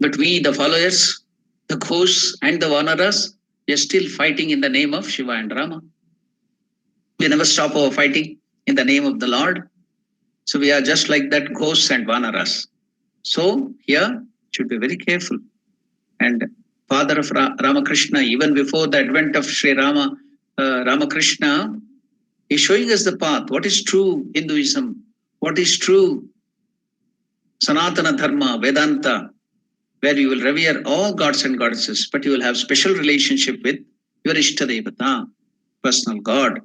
But we, the followers, the ghosts and the Vanaras, we are still fighting in the name of Shiva and Rama. We never stop our fighting in the name of the Lord. So we are just like that ghosts and Vanaras. So here should be very careful. And father of Ramakrishna, even before the advent of Sri Rama, Ramakrishna, is showing us the path. What is true Hinduism? What is true Sanatana Dharma, Vedanta, where you will revere all gods and goddesses, but you will have special relationship with your Ishtadevata, personal God.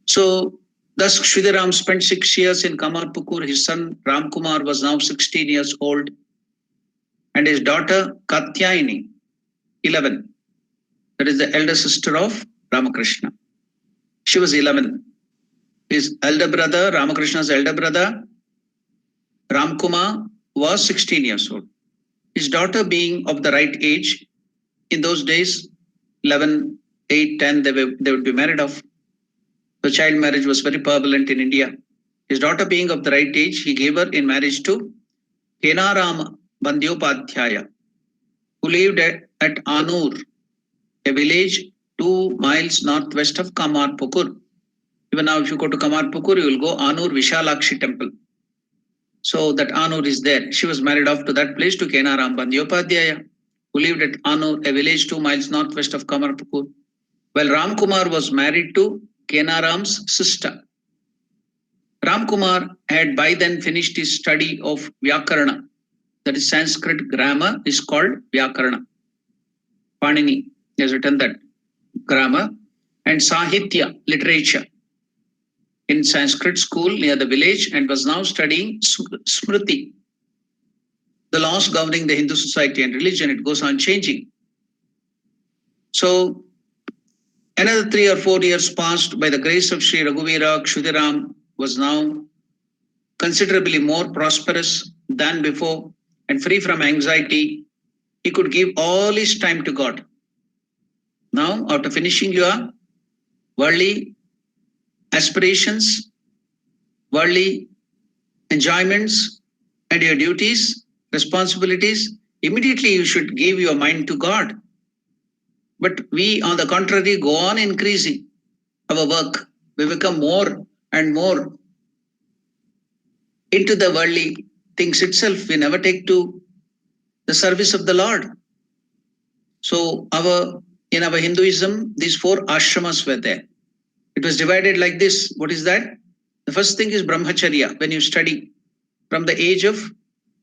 So thus Kshudiram spent 6 years in Kamarpukur. His son Ramkumar was now 16 years old. And his daughter Katyayani, 11. That is the elder sister of Ramakrishna. She was 11. His elder brother, Ramakrishna's elder brother, Ramkumar, was 16 years old. His daughter being of the right age, in those days, 11, 8, 10, they would be married off. The child marriage was very prevalent in India. His daughter being of the right age, he gave her in marriage to Kenaram Bandyopadhyaya, who lived at Anur, a village 2 miles northwest of Kamarpukur. Even now, if you go to Kamarpukur, you will go Anur Vishalakshi temple. So that Anur is there. She was married off to that place, to Kenaram Bandyopadhyaya, who lived at Anur, a village 2 miles northwest of Kamarpukur. Well, Ramkumar was married to Kenaram's sister. Ramkumar had by then finished his study of Vyakarana. That is Sanskrit grammar is called Vyakarana. Panini has written that grammar, and Sahitya, literature, in Sanskrit school near the village, and was now studying Smriti, the laws governing the Hindu society and religion. It goes on changing. So another 3 or 4 years passed. By the grace of Sri Raghuvira, Kshudiram was now considerably more prosperous than before and free from anxiety. He could give all his time to God. Now, after finishing your worldly aspirations, worldly enjoyments, and your duties, responsibilities, immediately you should give your mind to God. But we, on the contrary, go on increasing our work. We become more and more into the worldly things itself. We never take to the service of the Lord. So in our Hinduism, these four ashramas were there. It was divided like this. What is that? The first thing is brahmacharya. When you study from the age of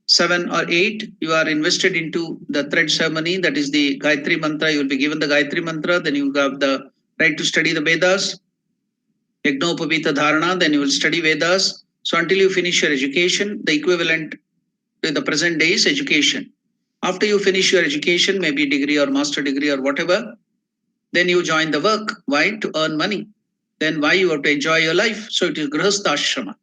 7 or 8, you are invested into the thread ceremony. That is the Gayatri mantra. You will be given the Gayatri mantra. Then you have the right to study the Vedas, Yagnopavita Dharana. Then you will study Vedas. So until you finish your education, the equivalent to the present day is education. After you finish your education, maybe degree or master degree or whatever, then you join the work. Why? To earn money. Then why? You have to enjoy your life. So it is Grihastha Ashrama.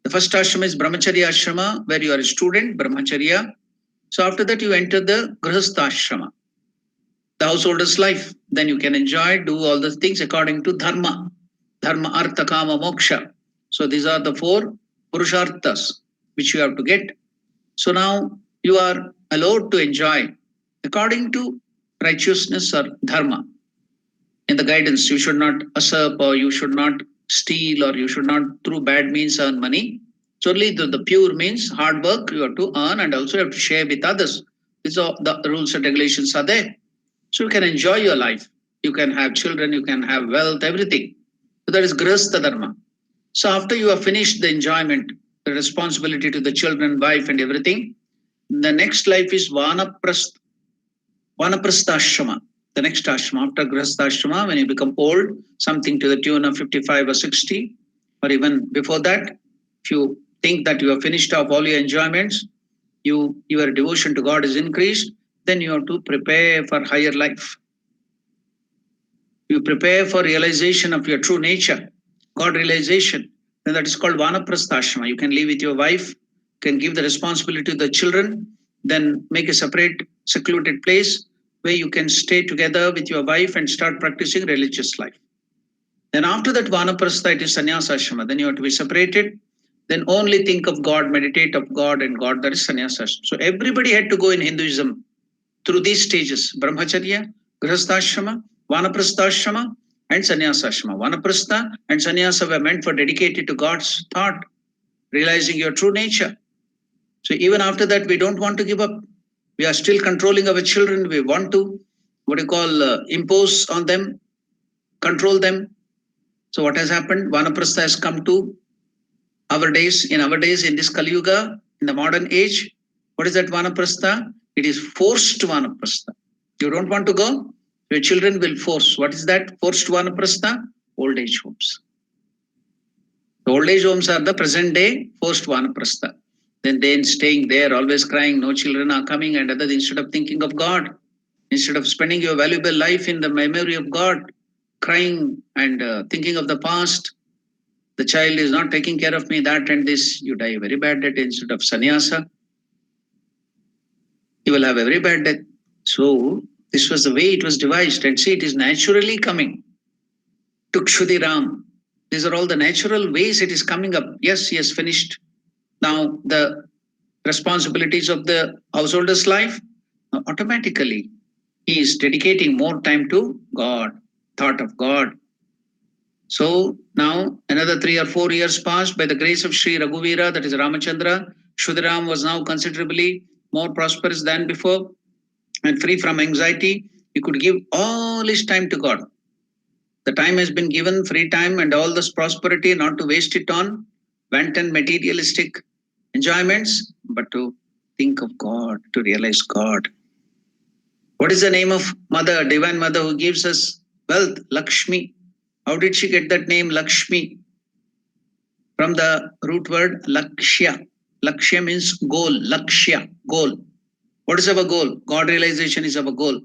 The first ashrama is Brahmacharya Ashrama, where you are a student, Brahmacharya. So after that, you enter the Grihastha Ashrama, the householder's life. Then you can enjoy, do all the things according to Dharma. Dharma, Artha, Kama, Moksha. So these are the four Purusharthas which you have to get. So now you are allowed to enjoy according to righteousness or Dharma. In the guidance, you should not usurp, or you should not steal, or you should not through bad means earn money. So only the pure means hard work you have to earn, and also you have to share with others. These are the rules and regulations are there. So you can enjoy your life. You can have children, you can have wealth, everything. So that is Grihastha Dharma. So after you have finished the enjoyment, the responsibility to the children, wife, and everything, the next life is Vanaprastha Ashrama. The next ashrama after Grihastha Ashrama, when you become old, something to the tune of 55 or 60, or even before that, if you think that you have finished off all your enjoyments, your devotion to God is increased, then you have to prepare for higher life. You prepare for realization of your true nature, God realization. Then that is called Vanaprastha Ashrama. You can live with your wife, can give the responsibility to the children, then make a separate, secluded place where you can stay together with your wife and start practicing religious life. Then after that Vanaprastha, it is Sannyasa Ashrama. Then you have to be separated. Then only think of God, meditate of God and God. That is Sannyasa Ashrama. So everybody had to go in Hinduism through these stages: Brahmacharya, Grihastha Vanaprastha and Sannyasa Ashrama. Vanaprastha and Sannyasa were meant for dedicated to God's thought, realizing your true nature. So even after that, we don't want to give up. We are still controlling our children. We want to, impose on them, control them. So what has happened? Vanaprastha has come to our days, in this Kali Yuga, in the modern age. What is that Vanaprastha? It is forced Vanaprastha. You don't want to go, your children will force. What is that forced Vanaprastha? Old age homes. The old age homes are the present day forced Vanaprastha. Then staying there, always crying, no children are coming, and other, instead of thinking of God, instead of spending your valuable life in the memory of God, crying and thinking of the past, the child is not taking care of me, that and this, you die very bad death. Instead of sannyasa, you will have a very bad death. So this was the way it was devised, and see, it is naturally coming. Tukshudiram. These are all the natural ways it is coming up. Yes, he has finished now the responsibilities of the householder's life. Now, automatically, he is dedicating more time to God, thought of God. So now another 3 or 4 years passed. By the grace of Sri Raghuvira, that is Ramachandra, Shudiram was now considerably more prosperous than before and free from anxiety. He could give all his time to God. The time has been given, free time, and all this prosperity, not to waste it on wanton materialistic enjoyments, but to think of God, to realize God. What is the name of Mother, Divine Mother, who gives us wealth? Lakshmi. How did she get that name, Lakshmi? From the root word Lakshya. Lakshya means goal. Lakshya, goal. What is our goal? God realization is our goal.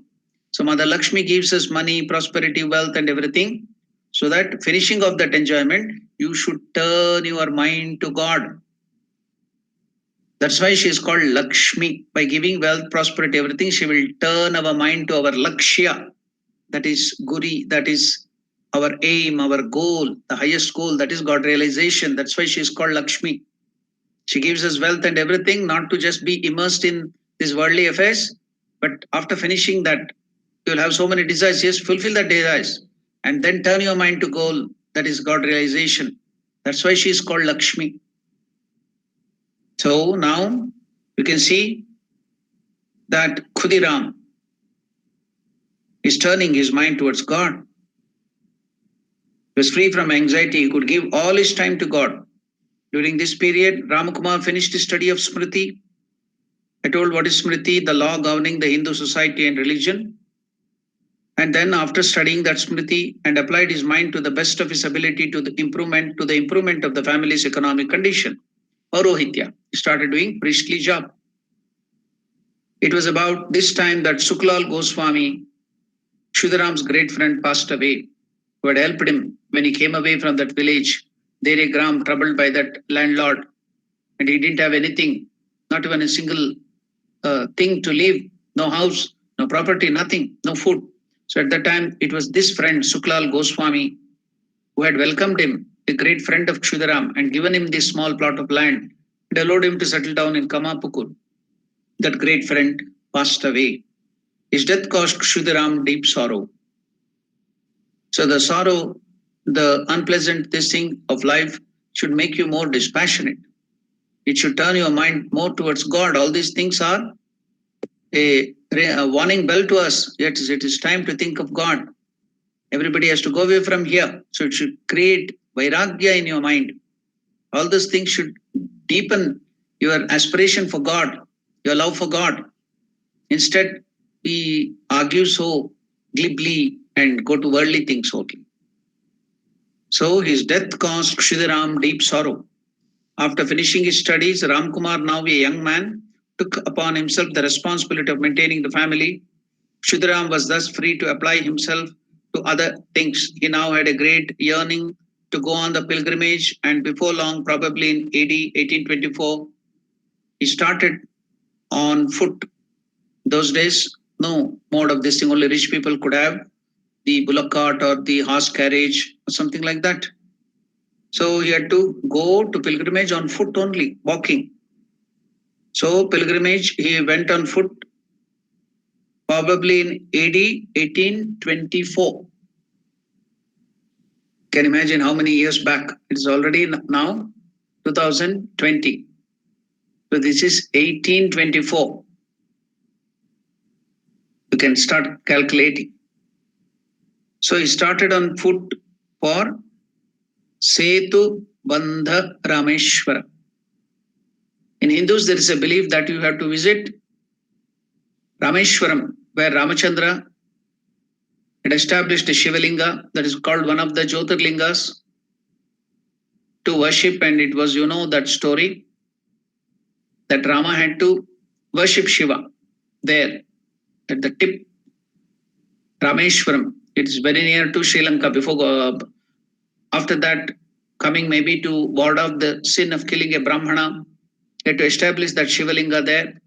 So Mother Lakshmi gives us money, prosperity, wealth, and everything. So that finishing of that enjoyment, you should turn your mind to God. That's why she is called Lakshmi. By giving wealth, prosperity, everything, she will turn our mind to our Lakshya. That is Guri, that is our aim, our goal, the highest goal, that is God realization. That's why she is called Lakshmi. She gives us wealth and everything, not to just be immersed in these worldly affairs, but after finishing that, you'll have so many desires. Yes, fulfill that desires, and then turn your mind to goal, that is God realization. That's why she is called Lakshmi. So now you can see that Khudiram, He's turning his mind towards God. He was free from anxiety. He could give all his time to God. During this period, Ramakumar finished his study of Smriti. I told what is Smriti, the law governing the Hindu society and religion. And then after studying that Smriti and applied his mind to the best of his ability to the improvement of the family's economic condition, Parohitya, he started doing priestly job. It was about this time that Suklal Goswami, Shudaram's great friend, passed away, who had helped him when he came away from that village, Dere Gram, troubled by that landlord, and he didn't have anything, not even a single thing to live, no house, no property, nothing, no food. So at that time, it was this friend, Suklal Goswami, who had welcomed him, a great friend of Kshudaram, and given him this small plot of land and allowed him to settle down in Kamapukur. That great friend passed away. His death caused Kshudaram deep sorrow. So the sorrow, the unpleasant this thing of life should make you more dispassionate. It should turn your mind more towards God. All these things are a warning bell to us. Yet it is time to think of God. Everybody has to go away from here. So it should create vairagya in your mind. All those things should deepen your aspiration for God, your love for God. Instead, we argue so glibly and go to worldly things only. So his death caused Kshidaram deep sorrow. After finishing his studies, Ramkumar, now a young man, took upon himself the responsibility of maintaining the family. Kshidaram was thus free to apply himself to other things. He now had a great yearning to go on the pilgrimage, and before long, probably in AD 1824, he started on foot. Those days, no mode of this thing, only rich people could have the bullock cart or the horse carriage or something like that. So he had to go to pilgrimage on foot only, walking. So pilgrimage, he went on foot probably in AD 1824. Can imagine how many years back. It's already now 2020. So this is 1824. You can start calculating. So he started on foot for Setu Bandha Rameshwara. In Hindus, there is a belief that you have to visit Rameshwaram, where Ramachandra had established a Shivalinga that is called one of the Jyotirlingas to worship. And it was, that story that Rama had to worship Shiva there at the tip, Rameshwaram. It's very near to Sri Lanka. After that, coming maybe to ward off the sin of killing a Brahmana, he had to establish that Shivalinga there.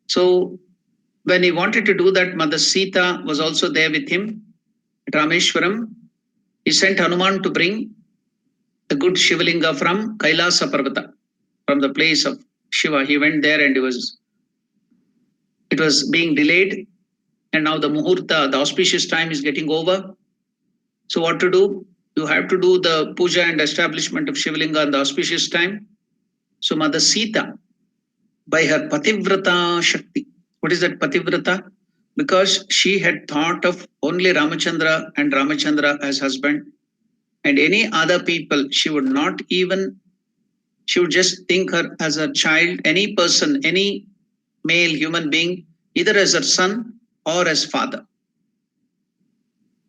So when he wanted to do that, Mother Sita was also there with him at Rameshwaram. He sent Hanuman to bring the good Shivalinga from Kailasa Parvata, from the place of Shiva. He went there and it was being delayed. And now the Muhurta, the auspicious time is getting over. So what to do? You have to do the puja and establishment of Shivalinga in the auspicious time. So Mother Sita, by her Pativrata Shakti. What is that Pativrata? Because she had thought of only Ramachandra and Ramachandra as husband, and any other people, she would just think her as a child, any person, any male human being, either as her son or as father.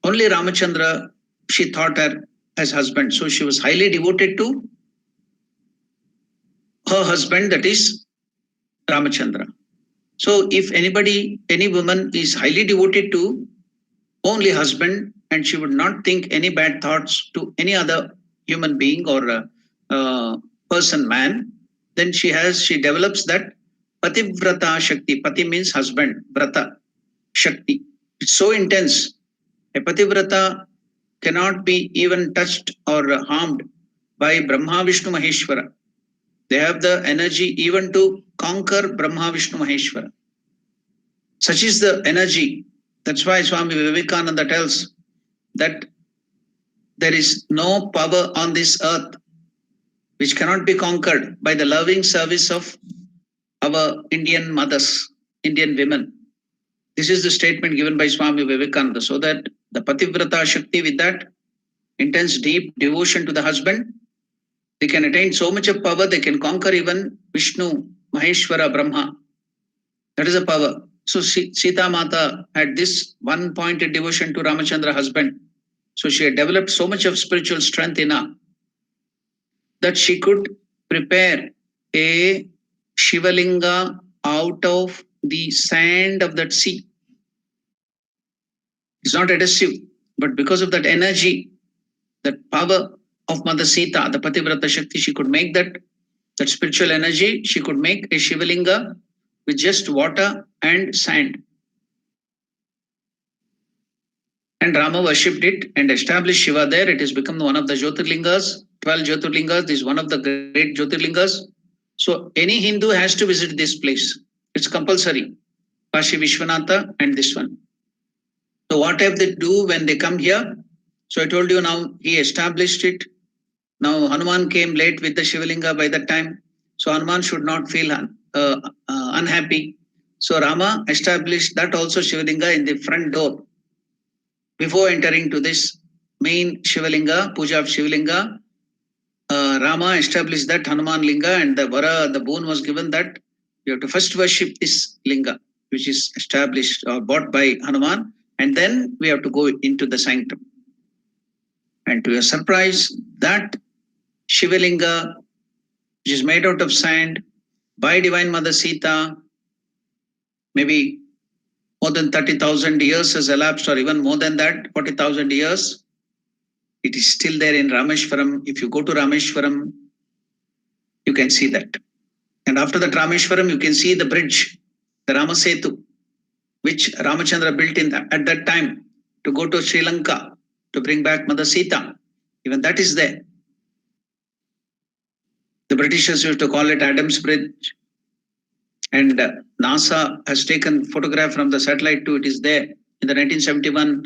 Only Ramachandra, she thought her as husband. So she was highly devoted to her husband, that is Ramachandra. So if any woman is highly devoted to only husband, and she would not think any bad thoughts to any other human being or person, man, then she develops that Pativrata Shakti. Pati means husband, Vrata, Shakti. It's so intense. A Pativrata cannot be even touched or harmed by Brahma, Vishnu, Maheshwara. They have the energy even to conquer Brahma, Vishnu, Maheshwara. Such is the energy. That's why Swami Vivekananda tells that there is no power on this earth which cannot be conquered by the loving service of our Indian mothers, Indian women. This is the statement given by Swami Vivekananda, so that the Pativrata Shakti, with that intense deep devotion to the husband, they can attain so much of power, they can conquer even Vishnu, Maheshwara, Brahma. That is a power. So Sita Mata had this one-pointed devotion to Ramachandra husband. So she had developed so much of spiritual strength in her that she could prepare a Shivalinga out of the sand of that sea. It's not adhesive, but because of that energy, that power of Mother Sita, the Pativrata Shakti, she could make that spiritual energy, she could make a Shivalinga with just water and sand. And Rama worshipped it and established Shiva there. It has become one of the Jyotirlingas, 12 Jyotirlingas. This is one of the great Jyotirlingas. So any Hindu has to visit this place. It's compulsory. Kashi Vishwanatha and this one. So what have they do when they come here? So I told you now he established it. Now Hanuman came late with the Shivalinga by that time. So Hanuman should not feel unhappy. So Rama established that also Shivalinga in the front door. Before entering to this main Shivalinga, puja of Shivalinga, Rama established that Hanuman Linga, and the boon was given that you have to first worship this Linga, which is established or bought by Hanuman, and then we have to go into the sanctum. And to your surprise, that Shivalinga, which is made out of sand by Divine Mother Sita, maybe more than 30,000 years has elapsed, or even more than that, 40,000 years. It is still there in Rameshwaram. If you go to Rameshwaram, you can see that. And after that Rameshwaram, you can see the bridge, the Ramasetu, which Ramachandra built at that time to go to Sri Lanka to bring back Mother Sita. Even that is there. The Britishers used to call it Adam's Bridge. And NASA has taken photograph from the satellite too. It is there. In the 1971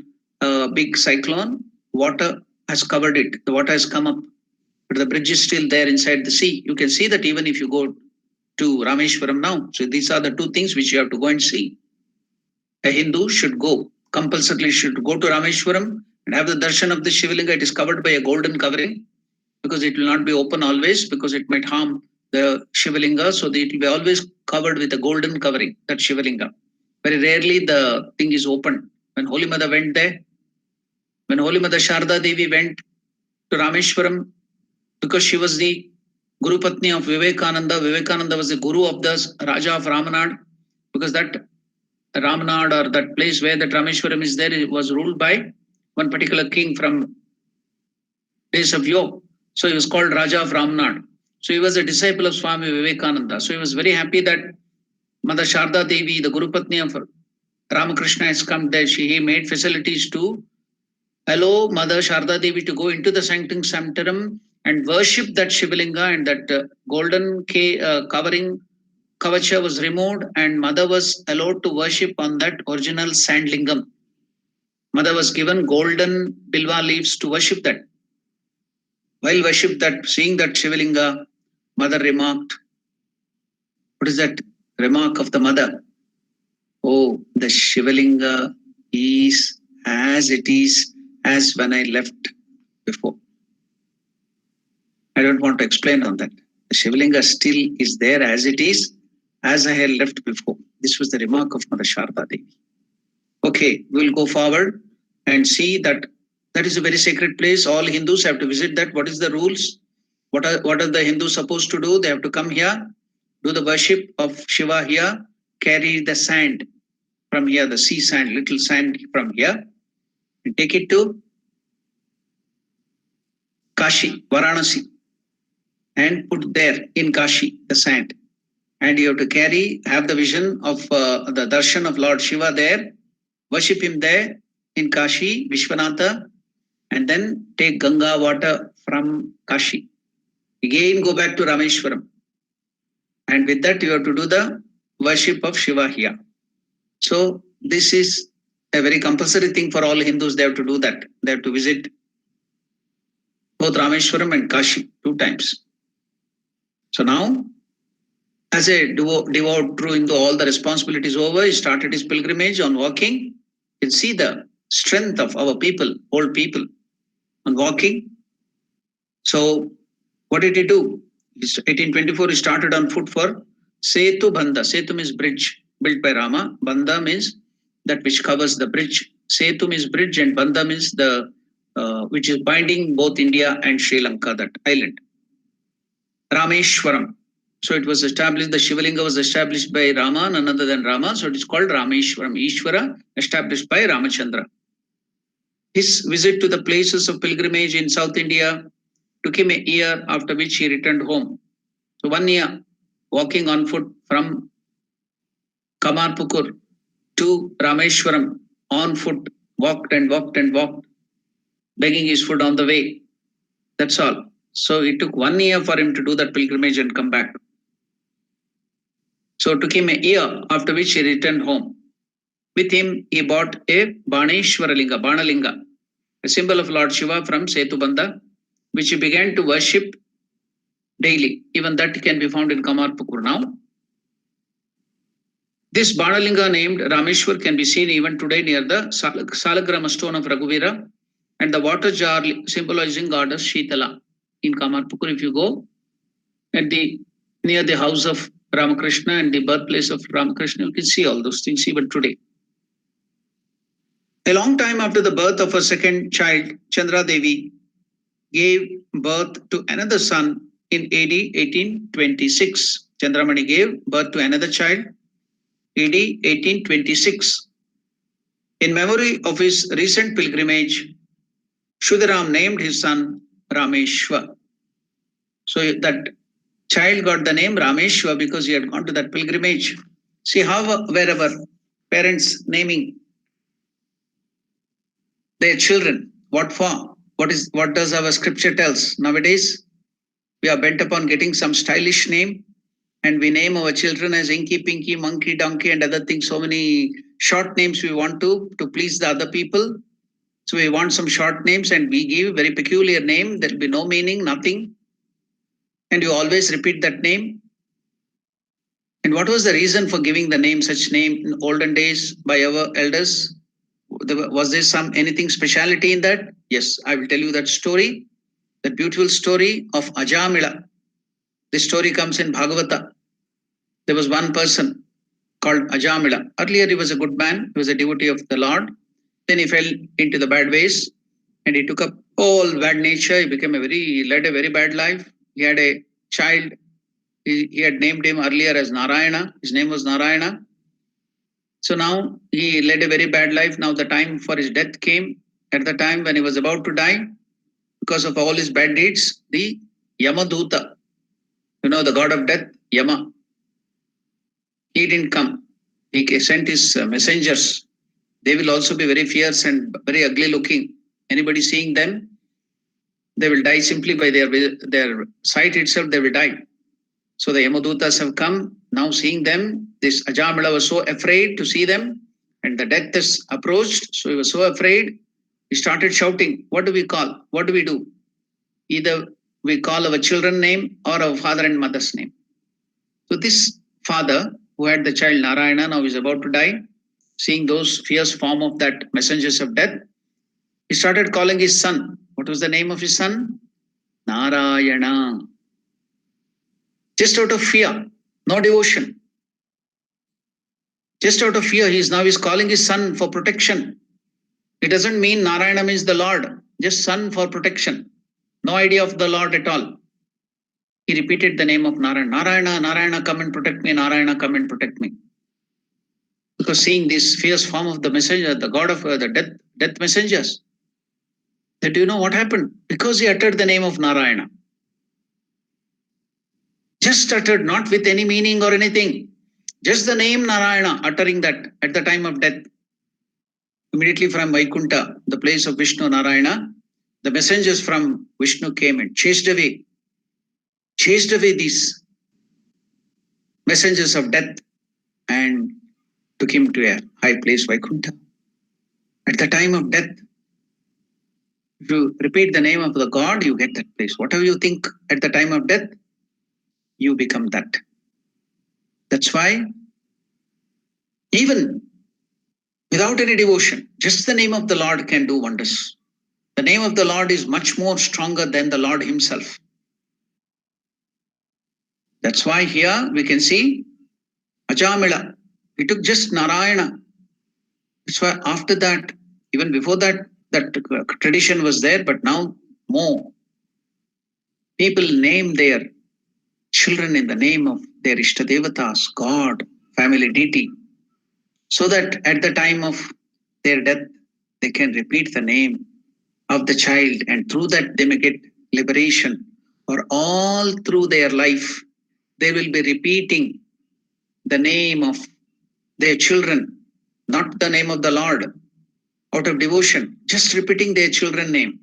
big cyclone, water has covered it. The water has come up, but the bridge is still there inside the sea. You can see that even if you go to Rameshwaram now. So these are the two things which you have to go and see. A Hindu should go, compulsorily should go to Rameshwaram and have the darshan of the Shivalinga. It is covered by a golden covering because it will not be open always, because it might harm the Shivalinga. So it will be always covered with a golden covering, that Shivalinga. Very rarely the thing is open. When Holy Mother went there, when Holy Mother Sharda Devi went to Rameshwaram, because she was the Guru Patni of Vivekananda. Vivekananda was the Guru of the Raja of Ramanad, because that Ramanad, or that place where that Rameshwaram is there, it was ruled by one particular king from days of yore. So he was called Raja of Ramanad. So he was a disciple of Swami Vivekananda. So he was very happy that Mother Sharda Devi, the Guru Patni of Ramakrishna, has come there. He made facilities to allow Mother Sharda Devi to go into the sanctum sanctorum and worship that Shivalinga, and that golden covering Kavacha was removed, and Mother was allowed to worship on that original sand lingam. Mother was given golden bilva leaves to worship that. While worship that, seeing that Shivalinga, Mother remarked, what is that remark of the Mother? Oh, the Shivalinga is as it is as when I left before. I don't want to explain on that. The Shivalinga still is there as it is, as I had left before. This was the remark of Mother Sharda Devi. Okay, we'll go forward and see that that is a very sacred place. All Hindus have to visit that. What is the rules? What are the Hindus supposed to do? They have to come here, do the worship of Shiva here, carry the sand from here, the sea sand, little sand from here, and take it to Kashi, Varanasi, and put there in Kashi the sand. And you have to have the vision of the darshan of Lord Shiva there, worship him there in Kashi, Vishwanatha, and then take Ganga water from Kashi. Again go back to Rameshwaram. And with that you have to do the worship of Shiva here. So this is a very compulsory thing for all Hindus. They have to do that. They have to visit both Rameshwaram and Kashi 2 times. So now As a devout True Hindu, all the responsibilities over, he started his pilgrimage on walking. You can see the strength of our people, old people, on walking. So what did he do? 1824, he started on foot for Setu Banda. Setu means bridge, built by Rama. Banda means that which covers the bridge. Setu means bridge, and Banda means the which is binding both India and Sri Lanka, that island. Rameshwaram. So it was established, the Shivalinga was established by Rama, none other than Rama. So it is called Rameshwaram. Ishvara, established by Ramachandra. His visit to the places of pilgrimage in South India took him a year, after which he returned home. So 1 year walking on foot from Kamarpukur to Rameshwaram on foot, walked and walked and walked, begging his food on the way. That's all. So it took 1 year for him to do that pilgrimage and come back. So it took him a year, after which he returned home. With him, he bought a Baneshwaralinga, Banalinga, a symbol of Lord Shiva from Setubandha, which he began to worship daily. Even that can be found in Kamarpukur now. This Banalinga named Rameshwar can be seen even today near the Salagrama stone of Raghuvira and the water jar symbolizing goddess Shitala in Kamarpukur. If you go at the near the house of Ramakrishna and the birthplace of Ramakrishna, you can see all those things even today. A long time after the birth of her second child, Chandra Devi gave birth to another son in AD 1826. Chandramani gave birth to another child AD 1826. In memory of his recent pilgrimage, Shudaram named his son Rameshwar. So that child got the name Rameshwar because he had gone to that pilgrimage. See how wherever parents naming their children, what for? What does our scripture tells? Nowadays, we are bent upon getting some stylish name, and we name our children as Inky, Pinky, Monkey, Donkey, and other things. So many short names we want to please the other people. So we want some short names, and we give very peculiar name. There will be no meaning, nothing, and you always repeat that name. And what was the reason for giving the name, such name in olden days by our elders? Was there some anything speciality in that? Yes, I will tell you that story, that beautiful story of Ajamila. This story comes in Bhagavata. There was one person called Ajamila. Earlier he was a good man, he was a devotee of the Lord. Then he fell into the bad ways and he took up all bad nature. He led a very bad life. He had a child. He had named him earlier as Narayana. His name was Narayana. So now he led a very bad life. Now the time for his death came. At the time when he was about to die, because of all his bad deeds, the Yamaduta, the god of death, Yama, he didn't come. He sent his messengers. They will also be very fierce and very ugly looking. Anybody seeing them, they will die simply by their sight itself, they will die. So the Yamadutas have come. Now seeing them, this Ajamila was so afraid to see them, and the death is approached. So he was so afraid, he started shouting, what do we call? What do we do? Either we call our children name or our father and mother's name. So this father who had the child Narayana now is about to die, seeing those fierce form of that messengers of death, he started calling his son. What was the name of his son? Narayana. Just out of fear, no devotion. Just out of fear, he is calling his son for protection. It doesn't mean Narayana means the Lord, just son for protection. No idea of the Lord at all. He repeated the name of Narayana. Narayana, Narayana, come and protect me. Narayana, come and protect me. Because seeing this fierce form of the messenger, the god of the death messengers, that do you know what happened? Because he uttered the name of Narayana. Just uttered, not with any meaning or anything. Just the name Narayana, uttering that at the time of death. Immediately from Vaikunta, the place of Vishnu Narayana, the messengers from Vishnu came and chased away these messengers of death and took him to a high place, Vaikunta. At the time of death, if you repeat the name of the God, you get that place. Whatever you think at the time of death, you become that. That's why even without any devotion, just the name of the Lord can do wonders. The name of the Lord is much more stronger than the Lord himself. That's why here we can see Ajamila. He took just Narayana. That's why after that, even before that, that tradition was there, but now more people name their children in the name of their Ishtadevatas, God, family deity, so that at the time of their death, they can repeat the name of the child, and through that they may get liberation. Or all through their life, they will be repeating the name of their children, not the name of the Lord, out of devotion, just repeating their children name.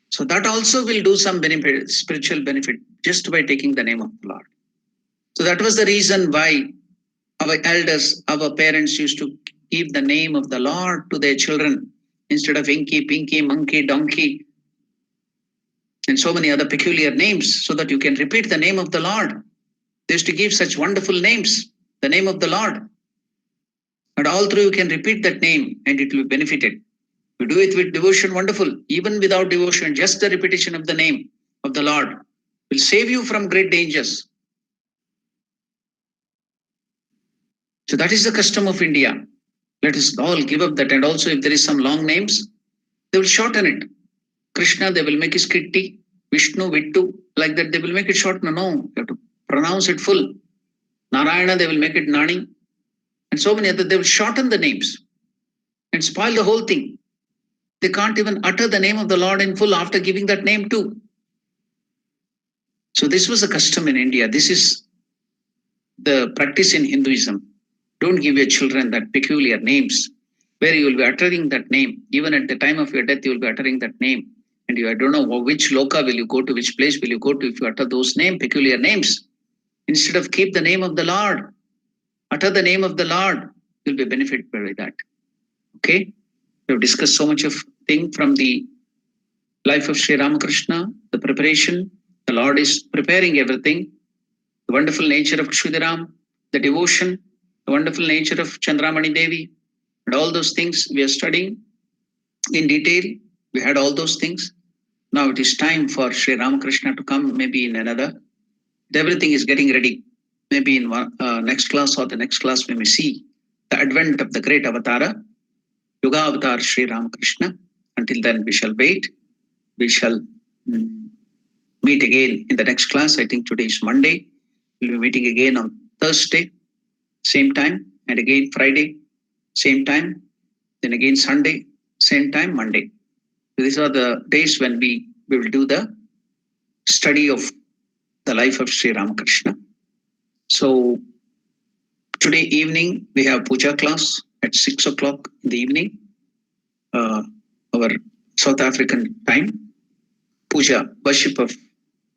So that also will do some benefit, spiritual benefit, just by taking the name of the Lord. So that was the reason why our elders, our parents used to give the name of the Lord to their children instead of Inky, Pinky, Monkey, Donkey, and so many other peculiar names, so that you can repeat the name of the Lord. They used to give such wonderful names, the name of the Lord. And all through you can repeat that name and it will be benefited. You do it with devotion, wonderful. Even without devotion, just the repetition of the name of the Lord will save you from great dangers. So that is the custom of India. Let us all give up that. And also, if there is some long names, they will shorten it. Krishna, they will make it Kitty. Vishnu, Vittu, like that, they will make it short. No, you have to pronounce it full. Narayana, they will make it Nani. And so many other, they will shorten the names and spoil the whole thing. They can't even utter the name of the Lord in full after giving that name too. So this was a custom in India. This is the practice in Hinduism. Don't give your children that peculiar names where you will be uttering that name. Even at the time of your death, you will be uttering that name. And I don't know which loka will you go to, which place will you go to if you utter those peculiar names. Instead of keep the name of the Lord, utter the name of the Lord, you'll be benefited by that. Okay? We have discussed so much of thing from the life of Sri Ramakrishna, the preparation. The Lord is preparing everything. The wonderful nature of Kshudiram, the devotion, the wonderful nature of Chandramani Devi, and all those things we are studying in detail. We had all those things. Now it is time for Sri Ramakrishna to come, maybe in another. Everything is getting ready. Maybe in next class or the next class, we may see the advent of the great avatara, Yuga Avatar Sri Ramakrishna. Until then, we shall wait. We shall meet again in the next class. I think today is Monday. We'll be meeting again on Thursday, same time, and again Friday, same time, then again Sunday, same time, Monday. So these are the days when we will do the study of the life of Sri Ramakrishna. So today evening, we have puja class at 6 o'clock in the evening, our South African time. Puja, worship of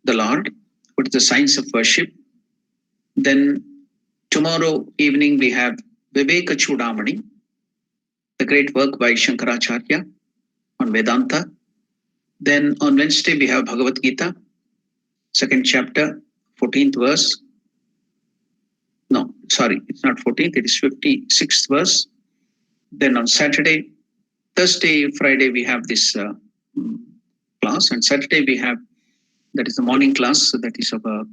the Lord. What is the science of worship? Then tomorrow evening, we have Viveka Chudamani, the great work by Shankaracharya on Vedanta. Then on Wednesday, we have Bhagavad Gita, second chapter, 14th verse. No, sorry, it's not 14th, it is 56th verse. Then on Saturday, Thursday, Friday, we have this class. And Saturday, we have, that is the morning class, so that is our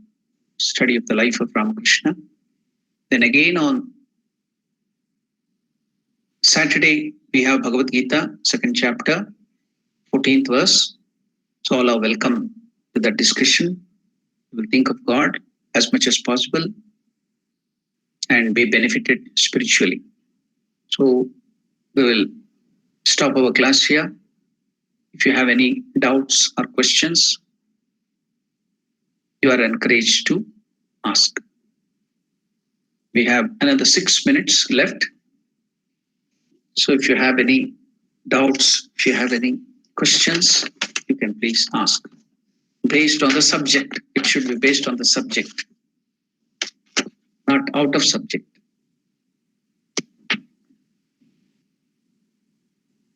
study of the life of Ramakrishna. Then again on Saturday, we have Bhagavad Gita, second chapter, 14th verse. So all are welcome to that discussion. We will think of God as much as possible and be benefited spiritually. So we will stop our class here. If you have any doubts or questions, you are encouraged to ask. We have another 6 minutes left. So if you have any doubts, if you have any questions, you can please ask. Based on the subject, it should be based on the subject, not out of subject.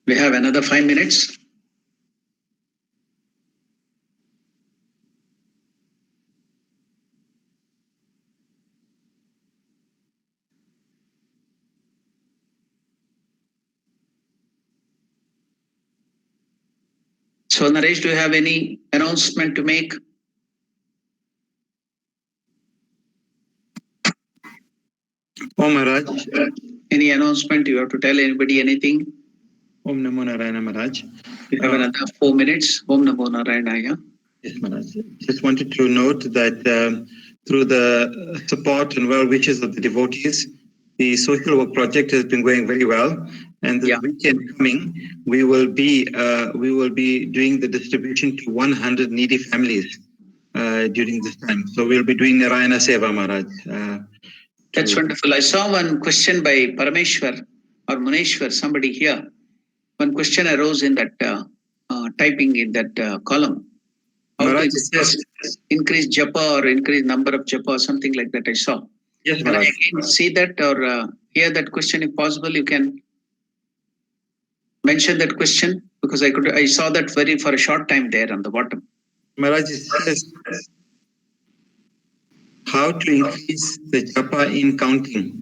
We have another 5 minutes. So Naresh, do you have any announcement to make? Oh Maharaj. Any announcement? You have to tell anybody anything? Om Namo Narayana Maharaj. You have another 4 minutes. Om Namo Narayana. Yes, Maharaj. Just wanted to note that through the support and well wishes of the devotees, the social work project has been going very well. And this weekend coming, we will be doing the distribution to 100 needy families during this time. So we'll be doing Narayana Seva, Maharaj. That's wonderful. I saw one question by Parameshwar or Muneshwar, somebody here. One question arose in that typing in that column. How Maharaj, to increase japa or increase number of japa or something like that I saw. Yes, Can I Maharaj. again see that or hear that question if possible? You can mention that question because I saw that very for a short time there on the bottom. Maharaj, it says how to increase the japa in counting.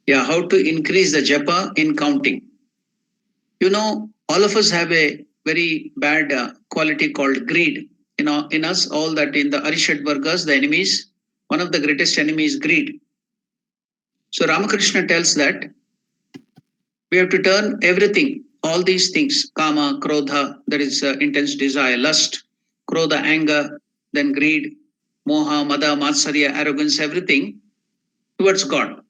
Yeah, how to increase the japa in counting. You know, all of us have a very bad quality called greed. You know, in us, all that in the Arishad Vargas, the enemies, one of the greatest enemies is greed. So Ramakrishna tells that we have to turn everything, all these things, kama, krodha, that is intense desire, lust, krodha, anger, then greed, moha, mada, matsarya, arrogance, everything towards God.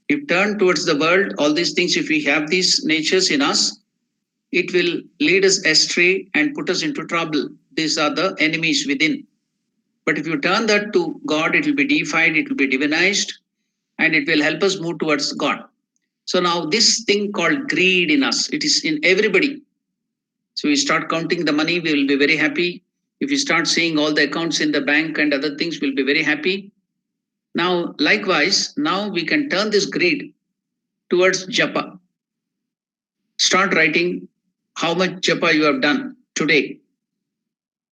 If turn towards the world, all these things, if we have these natures in us, it will lead us astray and put us into trouble. These are the enemies within. But if you turn that to God, it will be deified, it will be divinized, and it will help us move towards God. So now this thing called greed in us, it is in everybody. So we start counting the money, we will be very happy. If we start seeing all the accounts in the bank and other things, we'll be very happy. Now, likewise, now we can turn this greed towards japa. Start writing how much japa you have done today.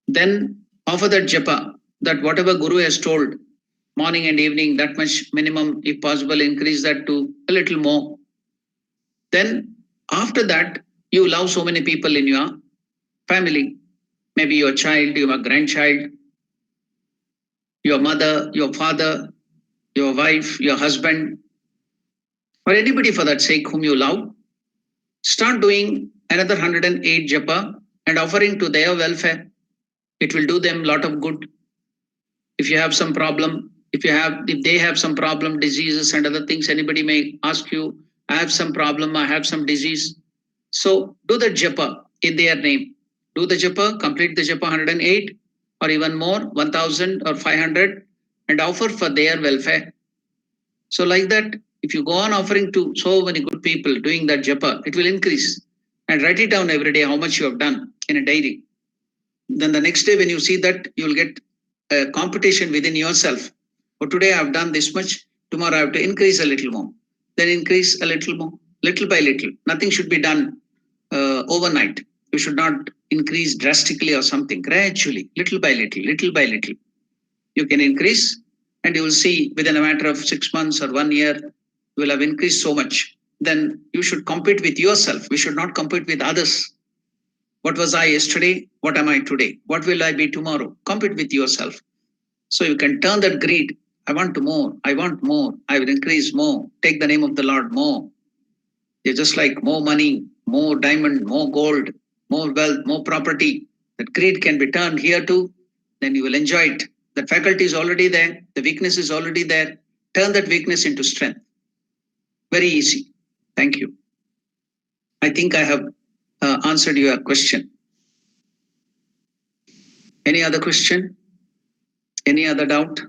Then offer that japa, that whatever Guru has told, morning and evening, that much minimum, if possible, increase that to a little more. Then after that, you love so many people in your family, maybe your child, your grandchild, your mother, your father, your wife, your husband, or anybody for that sake whom you love. Start doing another 108 japa and offering to their welfare. It will do them a lot of good. If you have some problem, if they have some problem, diseases and other things, anybody may ask you, I have some problem, I have some disease. So do the japa in their name. Do the japa, complete the japa 108 or even more, 1000 or 500 and offer for their welfare. So like that, if you go on offering to so many good people doing that japa, it will increase. And write it down every day how much you have done in a diary. Then the next day when you see that, you will get a competition within yourself. Oh, today I've done this much, tomorrow I have to increase a little more. Then increase a little more, little by little. Nothing should be done overnight. You should not increase drastically or something. Gradually, little by little, little by little. You can increase and you will see within a matter of 6 months or 1 year, you will have increased so much. Then you should compete with yourself. We should not compete with others. What was I yesterday? What am I today? What will I be tomorrow? Compete with yourself. So you can turn that greed. I want more. I want more. I will increase more. Take the name of the Lord more. You're just like more money, more diamond, more gold, more wealth, more property. That greed can be turned here too. Then you will enjoy it. The faculty is already there. The weakness is already there. Turn that weakness into strength. Very easy. Thank you. I think I have answered your question. Any other question? Any other doubt?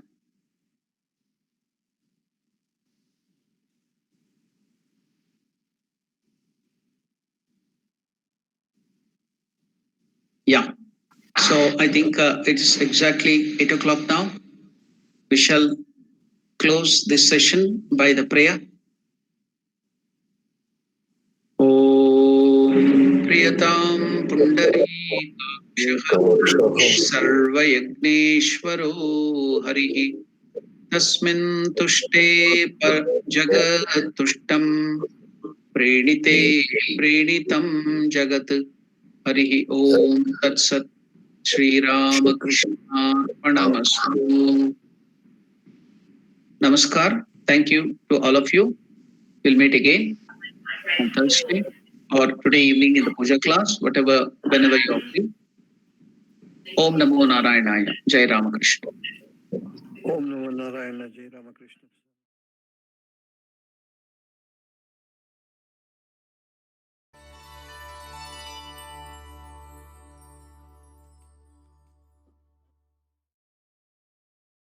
Yeah. So I think it's exactly 8 o'clock now. We shall close this session by the prayer. Om Priyatam Pundarikakshaha Sarvayagneshwaro Harihi Tasmin Tushte Jagat Tushtam Prenite Prenitam Jagat Harihi Om Tat Sat. Shri Ram Krishna Pranamastu. Namaskar. Thank you to all of you. We'll meet again on Thursday or today evening in the puja class, whenever you are free. Om Namo Narayanaya. Jai Ramakrishna. Om Namo Narayana, Jai Ramakrishna.